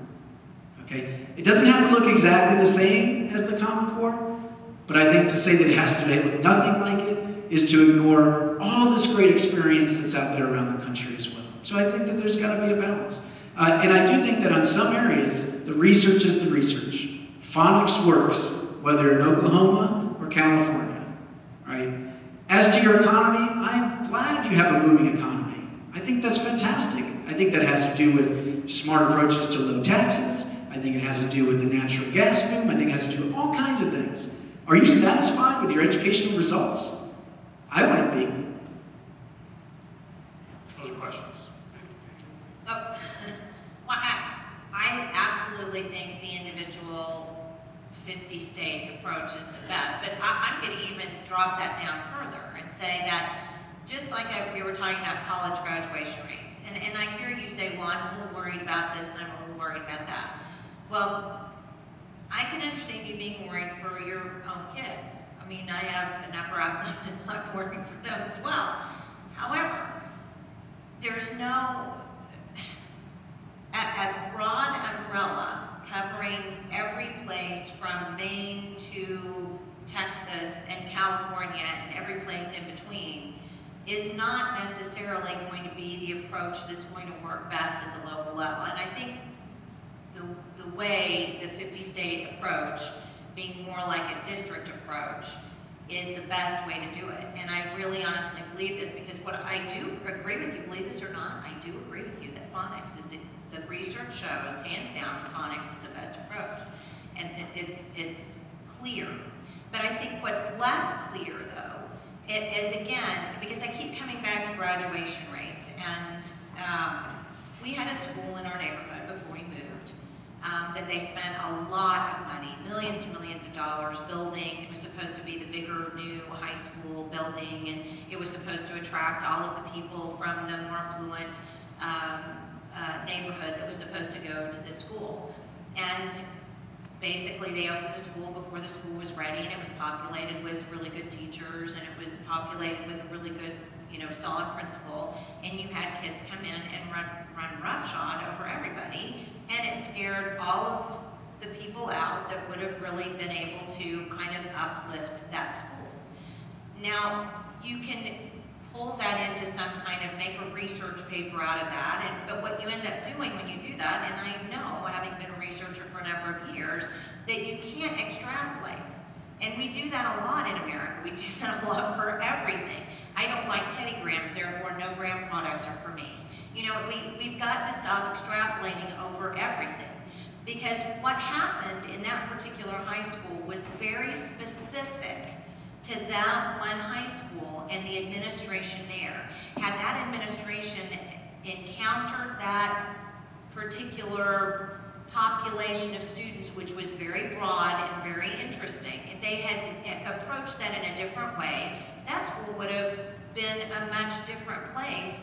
Okay? It doesn't have to look exactly the same as the Common Core, but I think to say that it has to look nothing like it is to ignore all this great experience that's out there around the country as well. So I think that there's got to be a balance. And I do think that on some areas, the research is the research. Phonics works, whether in Oklahoma or California, right? As to your economy, I'm glad you have a booming economy. I think that's fantastic. I think that has to do with smart approaches to low taxes. I think it has to do with the natural gas boom. I think it has to do with all kinds of things. Are you satisfied with your educational results? I wouldn't be. Other questions? Oh, well, I absolutely think the individual 50-state approach is the best, but I'm going to even drop that down further and say that just like we were talking about college graduation rates, and I hear you say, well, I'm a little worried about this and I'm a little worried about that. Well, I can understand you being worried for your own kids. I mean, I have an upper outlet and I'm worried for them as well. However, there's no a broad umbrella covering every place from Maine to Texas and California and every place in between is not necessarily going to be the approach that's going to work best at the local level. And I think the way the 50-state approach, being more like a district approach, is the best way to do it. And I really honestly believe this because what I do agree with you, believe this or not, I do agree with you that phonics is the research shows, hands down, phonics is the best approach. And it's clear. But I think what's less clear, though, is again, because I keep coming back to graduation rates, and we had a school in our neighborhood before we moved that they spent a lot of money, millions and millions of dollars building. It was supposed to be the bigger new high school building, and it was supposed to attract all of the people from the more affluent neighborhood that was supposed to go to the school. And basically they opened the school before the school was ready, and it was populated with really good teachers, and it was populated with a really good, solid principal, and you had kids come in and run roughshod over everybody, and it scared all of the people out that would have really been able to kind of uplift that school. Now, you can pull that into some kind of make a research paper out of that, but what you end up doing when you do that, and I know, having been a researcher for a number of years, that you can't extrapolate. And we do that a lot in America. We do that a lot for everything. I don't like Teddy Grahams, therefore no Graham products are for me. We've got to stop extrapolating over everything. Because what happened in that particular high school was very specific to that one high school and the administration there. Had that administration encountered that particular population of students, which was very broad and very interesting, if they had approached that in a different way, that school would have been a much different place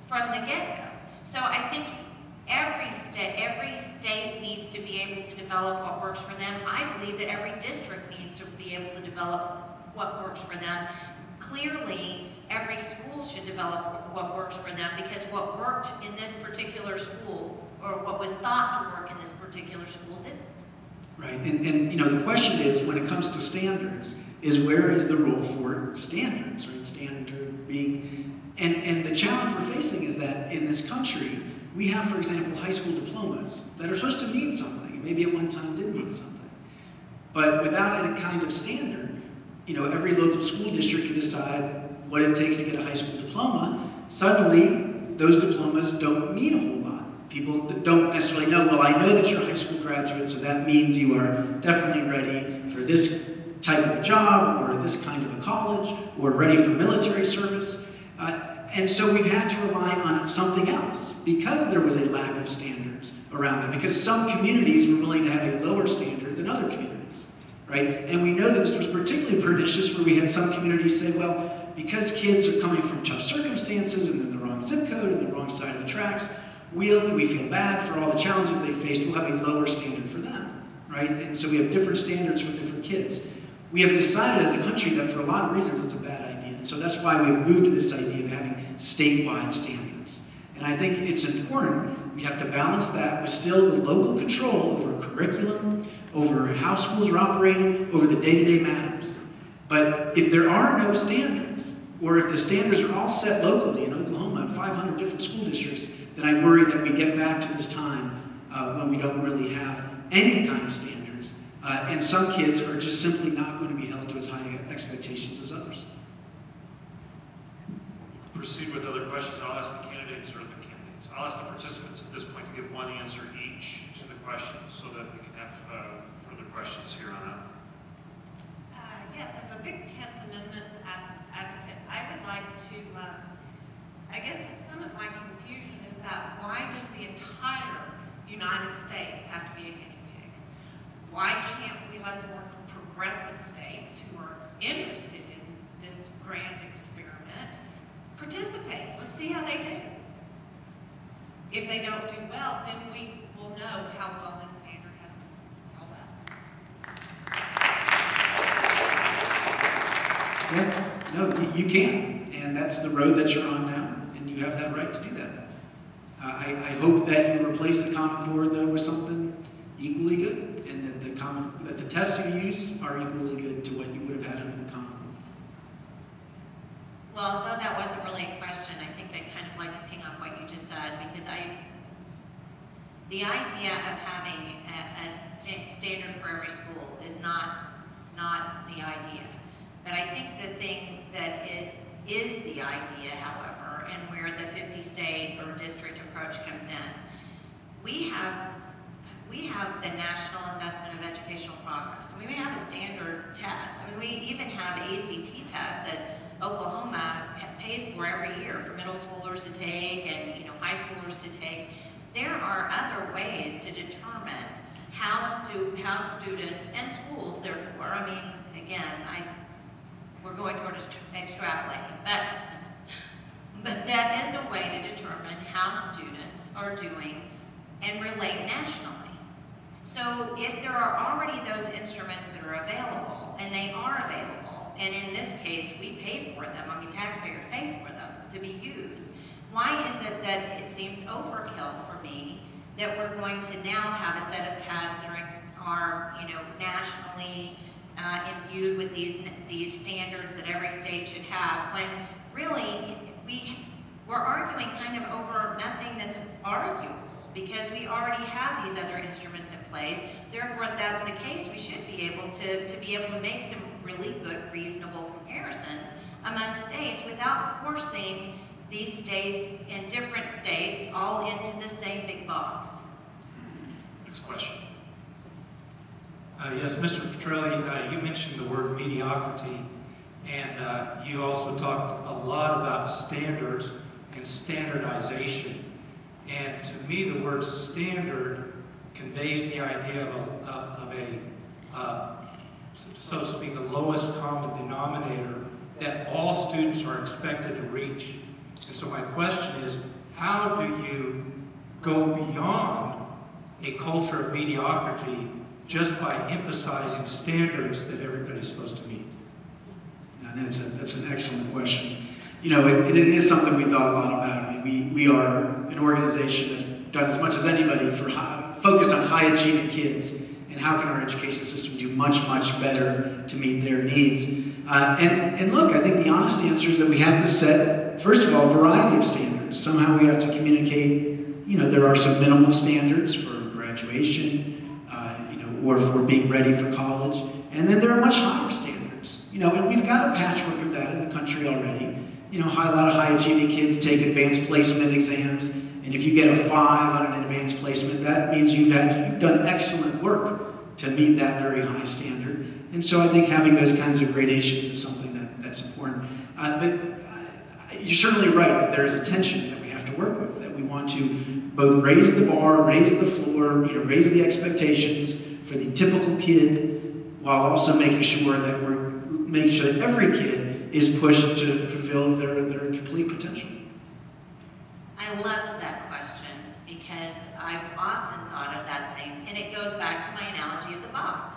from the get-go. So I think every state needs to be able to develop what works for them. I believe that every district needs to be able to develop what works for them. Clearly, every school should develop what works for them, because what worked in this particular school, or what was thought to work in this particular school, didn't. Right, and the question is, when it comes to standards, is where is the role for standards, right? Standard being, and the challenge we're facing is that in this country, we have, for example, high school diplomas that are supposed to mean something. Maybe at one time did mean something. But without any kind of standard, every local school district can decide what it takes to get a high school diploma. Suddenly, those diplomas don't mean a whole lot. People don't necessarily know, well, I know that you're a high school graduate, so that means you are definitely ready for this type of a job, or this kind of a college, or ready for military service. And so we've had to rely on something else because there was a lack of standards around that, because some communities were willing to have a lower standard than other communities, right? And we know that this was particularly pernicious where we had some communities say, well, because kids are coming from tough circumstances and in the wrong zip code and the wrong side of the tracks, we feel bad for all the challenges they faced, we'll have a lower standard for them, right? And so we have different standards for different kids. We have decided as a country that for a lot of reasons it's a bad idea. And so that's why we've moved to this idea of having statewide standards. And I think it's important, we have to balance that with still the local control over curriculum, over how schools are operating, over the day-to-day matters. But if there are no standards, or if the standards are all set locally in Oklahoma in 500 different school districts, then I worry that we get back to this time when we don't really have any kind of standards. And some kids are just simply not going to be held to as high expectations as others. Proceed with other questions. I'll ask the candidates or the candidates. I'll ask the participants at this point to give one answer each to the questions so that we can have further questions here on out. Yes, as a big 10th Amendment advocate, I would like to, I guess some of my confusion is that why does the entire United States have to be a guinea pig? Why can't we let the more progressive states who are interested in this grand experiment participate? Let's see how they do. If they don't do well, then we will know how well this standard has held up. Yeah, no, you can, and that's the road that you're on now, and you have that right to do that. I hope that you replace the Common Core though with something equally good, and that the tests you use are equally good to what you would have had under the Common Core. Well, although that wasn't really a question, I think I'd kind of like to ping off what you just said, because the idea of having a standard for every school is not the idea. But I think the thing that it is the idea, however, and where the 50-state or district approach comes in, we have the National Assessment of Educational Progress. I mean, we have a standard test. I mean, we even have ACT tests that Oklahoma pays for every year for middle schoolers to take and high schoolers to take. There are other ways to determine how students and schools, therefore, I mean, again, we're going towards extrapolating, but that is a way to determine how students are doing and relate nationally. So if there are already those instruments that are available, and they are available, and in this case we pay for them, I mean taxpayers pay for them to be used, why is it that it seems overkill for me that we're going to now have a set of tests that are nationally imbued with these standards that every state should have, when really we're arguing kind of over nothing that's arguable, because we already have these other instruments in place. Therefore, if that's the case, we should be able to make some really good, reasonable comparisons among states without forcing these states and different states all into the same big box. Next question. Yes, Mr. Petrilli, you mentioned the word mediocrity, and you also talked a lot about standards and standardization. And to me, the word standard conveys the idea of a so to speak, the lowest common denominator that all students are expected to reach. And so my question is, how do you go beyond a culture of mediocrity just by emphasizing standards that everybody's supposed to meet? And that's an excellent question. It is something we thought a lot about. I mean, we are an organization that's done as much as anybody for focused on high-achieving kids and how can our education system do much, much better to meet their needs. And look, I think the honest answer is that we have to set, first of all, a variety of standards. Somehow we have to communicate, there are some minimal standards for graduation, or for being ready for college. And then there are much higher standards. And we've got a patchwork of that in the country already. A lot of high-achieving kids take advanced placement exams, and if you get a 5 on an advanced placement, that means you've done excellent work to meet that very high standard. And so I think having those kinds of gradations is something that's important. But you're certainly right that there is a tension that we have to work with, that we want to both raise the bar, raise the floor, raise the expectations for the typical kid, while also making sure that every kid is pushed to fulfill their complete potential. I loved that question because I've often thought of that same, and it goes back to my analogy of the box.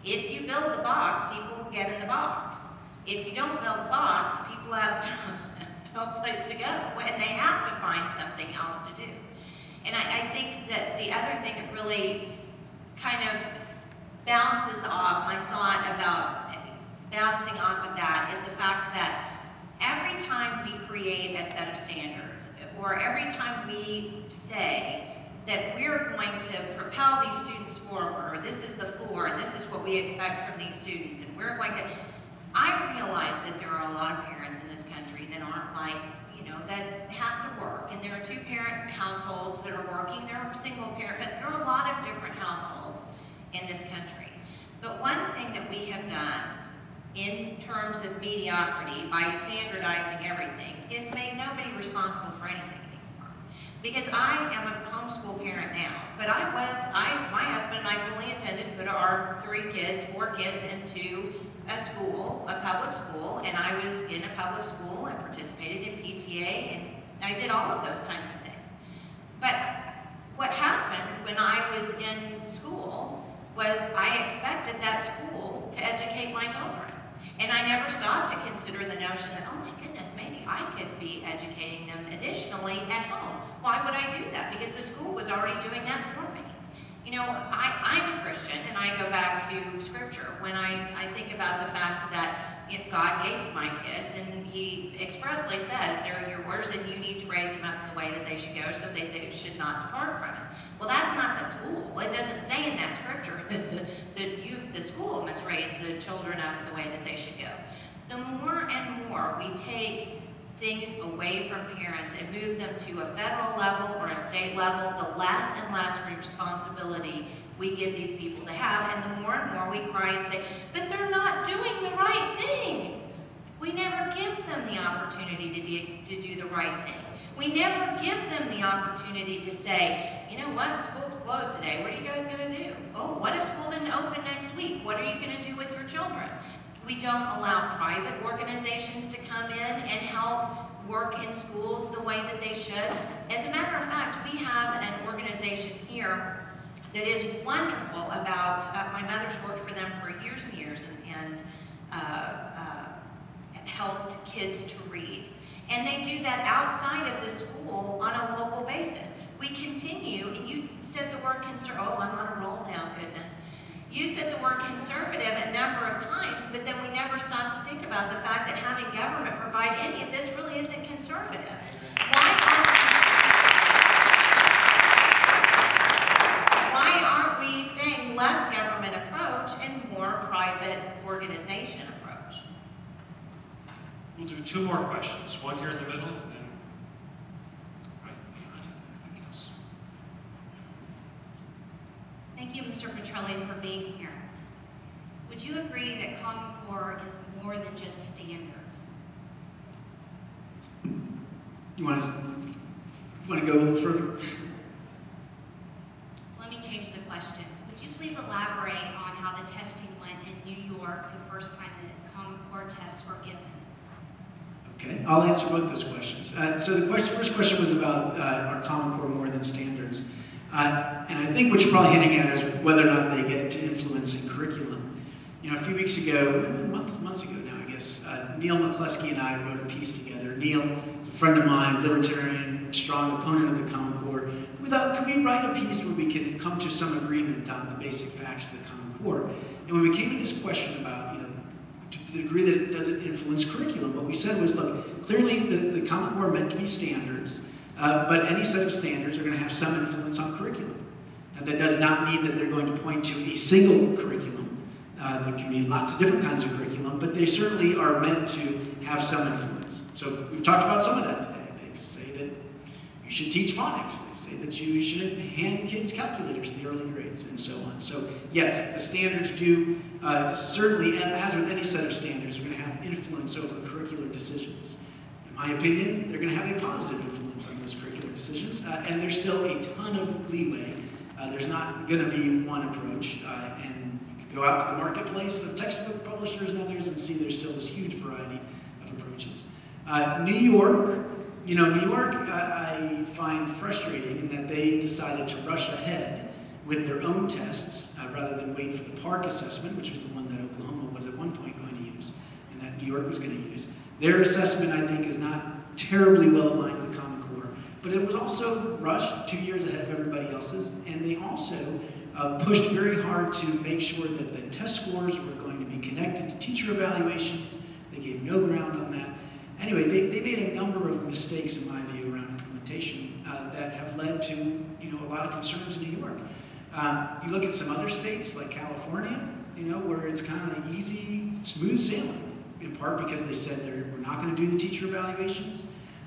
If you build the box, people will get in the box. If you don't build the box, people have no place to go, and they have to find something else to do. And I think that the other thing that really kind of bounces off my thought about bouncing off of that is the fact that every time we create a set of standards, or every time we say that we're going to propel these students forward, or this is the floor, and this is what we expect from these students, and we're going to, I realize that there are a lot of parents in this country that aren't like, that have to work, and there are 2-parent households that are working, there are single-parent, but there are a lot of different households in this country. But one thing that we have done in terms of mediocrity by standardizing everything is made nobody responsible for anything anymore. Because I am a homeschool parent now, but my husband and I fully intended to put our 4 kids into a school, a public school, and I was in a public school and participated in PTA, and I did all of those kinds of things. But what happened when I was in school was I expected that school to educate my children. And I never stopped to consider the notion that, oh my goodness, maybe I could be educating them additionally at home. Why would I do that? Because the school was already doing that for me. I'm a Christian, and I go back to Scripture when I think about the fact that if God gave my kids, and He expressly says they're yours, and you need to raise them up in the way that they should go, so that they should not depart from it. Well, that's not the school. It doesn't say in that Scripture that the school must raise the children up in the way that they should go. The more and more we take things away from parents and move them to a federal level or a state level, the less and less responsibility we give these people to have, and the more and more we cry and say, but they're not doing the right thing. We never give them the opportunity to do the right thing. We never give them the opportunity to say, you know what, school's closed today, what are you guys going to do? Oh, what if school didn't open next week? What are you going to do with your children? We don't allow private organizations to come in and help work in schools the way that they should. As a matter of fact, we have an organization here that is wonderful about, my mother's worked for them for years and years and helped kids to read. And they do that outside of the school on a local basis. We continue, and you said the word oh, I'm on a roll now, goodness. You said the word conservative a number of times, but then we never stop to think about the fact that having government provide any of this really isn't conservative. Why aren't we saying less government approach and more private organization approach? We'll do 2 more questions. One here in the middle, and then right behind it, I guess. Thank you, Mr. Petrilli, for being here. Would you agree that Common Core is more than just standards? You want to go a little further? Let me change the question. Would you please elaborate on how the testing went in New York the first time that Common Core tests were given? Okay, I'll answer both those questions. So the first question was about are Common Core more than standards? And I think what you're probably hinting at is whether or not they get to influence in curriculum. a few weeks ago, months ago now, I guess, Neil McCluskey and I wrote a piece together. Neil is a friend of mine, libertarian, strong opponent of the Common Core. Could we write a piece where we can come to some agreement on the basic facts of the Common Core? And when we came to this question about, to the degree that it doesn't influence curriculum, what we said was, look, clearly the Common Core are meant to be standards, but any set of standards are going to have some influence on curriculum. And that does not mean that they're going to point to a single curriculum. There can be lots of different kinds of curriculum, but they certainly are meant to have some influence. So we've talked about some of that today. They say that you should teach phonics. They say that you shouldn't hand kids calculators in the early grades, and so on. So yes, the standards do certainly, and as with any set of standards, are going to have influence over curricular decisions. In my opinion, they're going to have a positive influence on those curricular decisions, and there's still a ton of leeway. There's not going to be one approach, and you can go out to the marketplace of textbook publishers and others and see there's still this huge variety of approaches. New York, I find frustrating in that they decided to rush ahead with their own tests rather than wait for the PARCC assessment, which was the one that Oklahoma was at one point going to use, and that New York was going to use. Their assessment, I think, is not terribly well aligned with Common Core, but it was also rushed 2 years ahead of everybody else's, and they also pushed very hard to make sure that the test scores were going to be connected to teacher evaluations. They gave no ground on that. Anyway, they made a number of mistakes, in my view, around implementation that have led to a lot of concerns in New York. You look at some other states like California, where it's kind of easy, smooth sailing, in part because they said we're not going to do the teacher evaluations.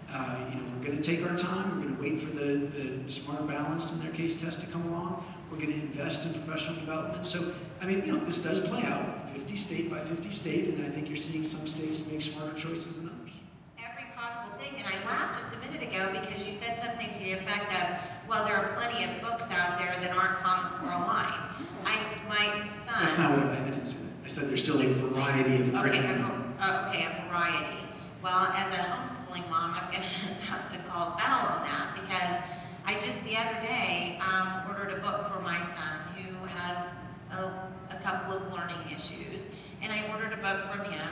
We're going to take our time. We're going to wait for the smart, balanced, in their case, test to come along. We're going to invest in professional development. So, this does play out 50 state by 50 state, and I think you're seeing some states make smarter choices than others. Every possible thing, and I laughed just a minute ago because you said something to the effect of, well, there are plenty of books out there that aren't Common Core aligned. My son... That's not what I didn't say that. I said there's still a variety of curriculum. Okay, a variety. Well, as a homeschooling mom, I'm going to have to call foul on that because I just the other day ordered a book for my son who has a couple of learning issues, and I ordered a book for him,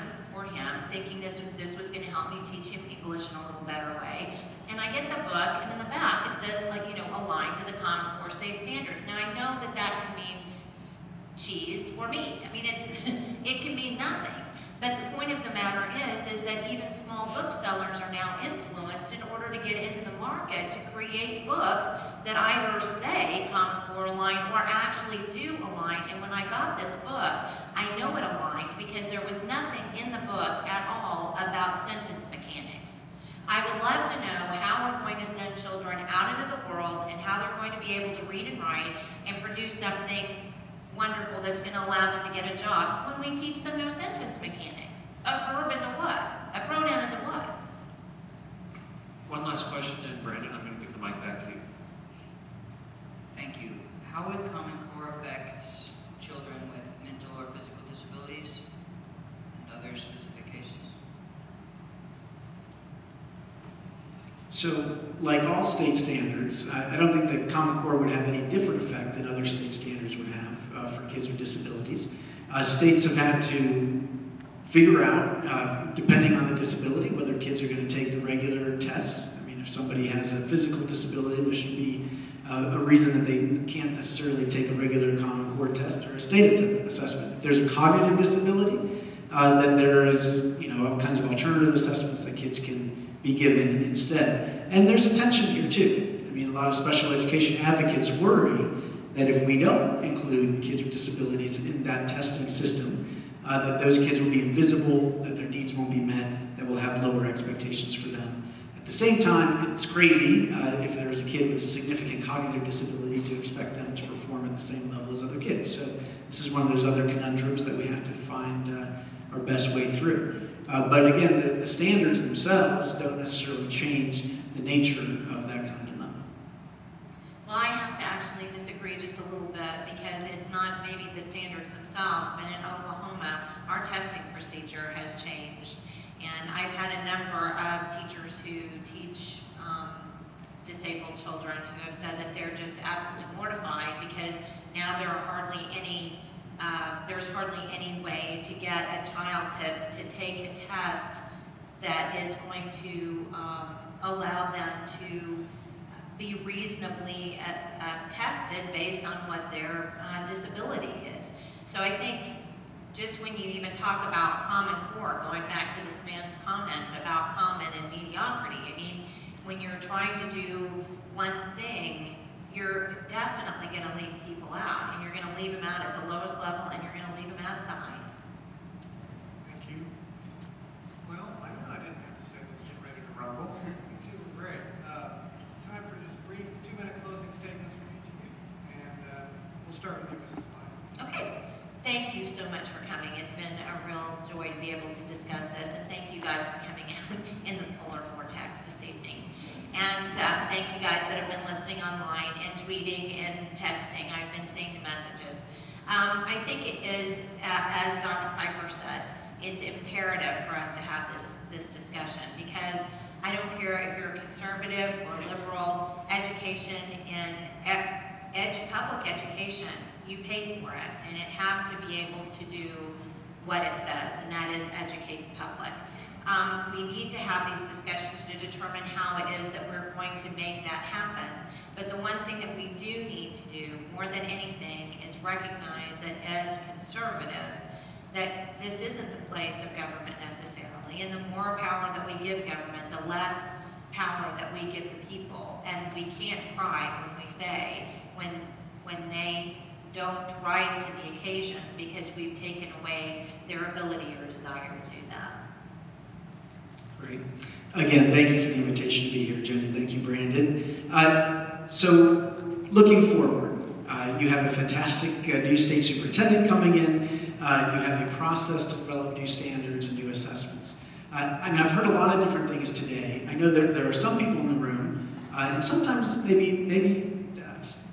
thinking this was going to help me teach him English in a little better way. And I get the book, and in the back it says, aligned to the Common Core state standards. Now I know that can mean cheese or meat. It can mean nothing. But the point of the matter is that even small booksellers are now influenced in order to get into the market to create books that either say Common Core aligned or actually do align. And when I got this book, I know it aligned because there was nothing in the book at all about sentence mechanics. I would love to know how we're going to send children out into the world and how they're going to be able to read and write and produce something wonderful that's going to allow them to get a job when we teach them no sentence mechanics. A verb is a what? A pronoun is a what? One last question, and Brandon, I'm going to give the mic back to you. Thank you. How would Common Core affect children with mental or physical disabilities and other specific cases? So, like all state standards, I don't think the Common Core would have any different effect than other state standards would have for kids with disabilities. States have had to figure out, depending on the disability, whether kids are going to take the regular tests. If somebody has a physical disability, there should be a reason that they can't necessarily take a regular Common Core test or a state assessment. If there's a cognitive disability, then there is all kinds of alternative assessments that kids can be given instead. And there's a tension here too. A lot of special education advocates worry that if we don't include kids with disabilities in that testing system, that those kids will be invisible, that their needs won't be met, that we'll have lower expectations for them. At the same time, it's crazy if there's a kid with a significant cognitive disability to expect them to perform at the same level as other kids. So this is one of those other conundrums that we have to find our best way through. But again, the standards themselves don't necessarily change the nature of that kind of dilemma. Well, I have to actually disagree just a little bit because it's not maybe the standards themselves, but in Oklahoma, our testing procedure has changed. And I've had a number of teachers who teach disabled children who have said that they're just absolutely mortified because now there are hardly any there's hardly any way to get a child to take a test that is going to allow them to be reasonably tested based on what their disability is. So I think just when you even talk about Common Core, going back to this man's comment about common and mediocrity, I mean, when you're trying to do one thing, you're definitely going to leave people out, and you're going to leave them out at the lowest level, and you're going to leave them out at the highest. Thank you. Well, I know I didn't have to say let's get ready to rumble. You were great. Time for just brief 2-minute closing statements from each of you, and we'll start with you, Mrs. White. Okay. Thank you so much for coming. It's been a real joy to be able to discuss this, and thank you guys for coming in the polar vortex this evening. And thank you guys that have been listening online and tweeting and texting. I've been seeing the messages. I think it is, as Dr. Piper said, it's imperative for us to have this discussion, because I don't care if you're a conservative or liberal, education in public education, you pay for it, and it has to be able to do what it says, and that is educate the public. We need to have these discussions to determine how it is that we're going to make that happen. But the one thing that we do need to do, more than anything, is recognize that as conservatives, that this isn't the place of government necessarily, and the more power that we give government, the less power that we give the people. And we can't cry when we say, when they don't rise to the occasion, because we've taken away their ability or desire to do that. Great. Again, thank you for the invitation to be here, Jenny. Thank you, Brandon. So, looking forward, you have a fantastic new state superintendent coming in. You have a process to develop new standards and new assessments. I mean, I've heard a lot of different things today. I know there are some people in the room, and sometimes maybe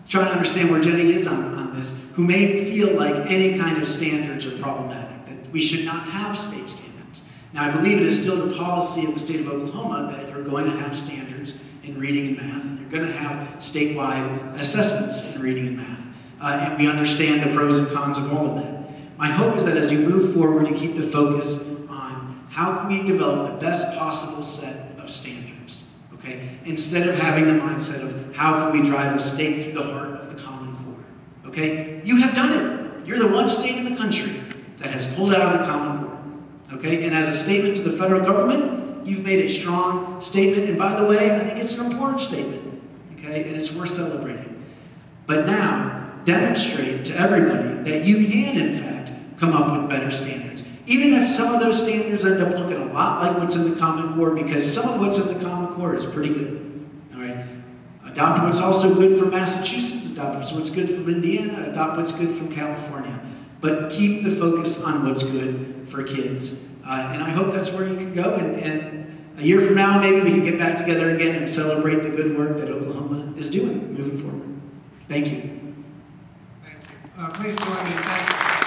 trying to understand where Jenny is on this, who may feel like any kind of standards are problematic, that we should not have state standards. Now, I believe it is still the policy of the state of Oklahoma that you're going to have standards in reading and math, and you're going to have statewide assessments in reading and math. And we understand the pros and cons of all of that. My hope is that as you move forward, you keep the focus on how can we develop the best possible set of standards, okay? Instead of having the mindset of how can we drive a stake through the heart of the Common Core, okay? You have done it. You're the one state in the country that has pulled out of the Common Core, okay? And as a statement to the federal government, you've made a strong statement, and by the way, I think it's an important statement, okay? And it's worth celebrating. But now, demonstrate to everybody that you can, in fact, come up with better standards. Even if some of those standards end up looking a lot like what's in the Common Core, because some of what's in the Common Core is pretty good, all right? Adopt what's also good from Massachusetts, adopt what's good from Indiana, adopt what's good from California. But keep the focus on what's good for kids. And I hope that's where you can go. And a year from now, maybe we can get back together again and celebrate the good work that Oklahoma is doing moving forward. Thank you. Thank you. Please join me in thanking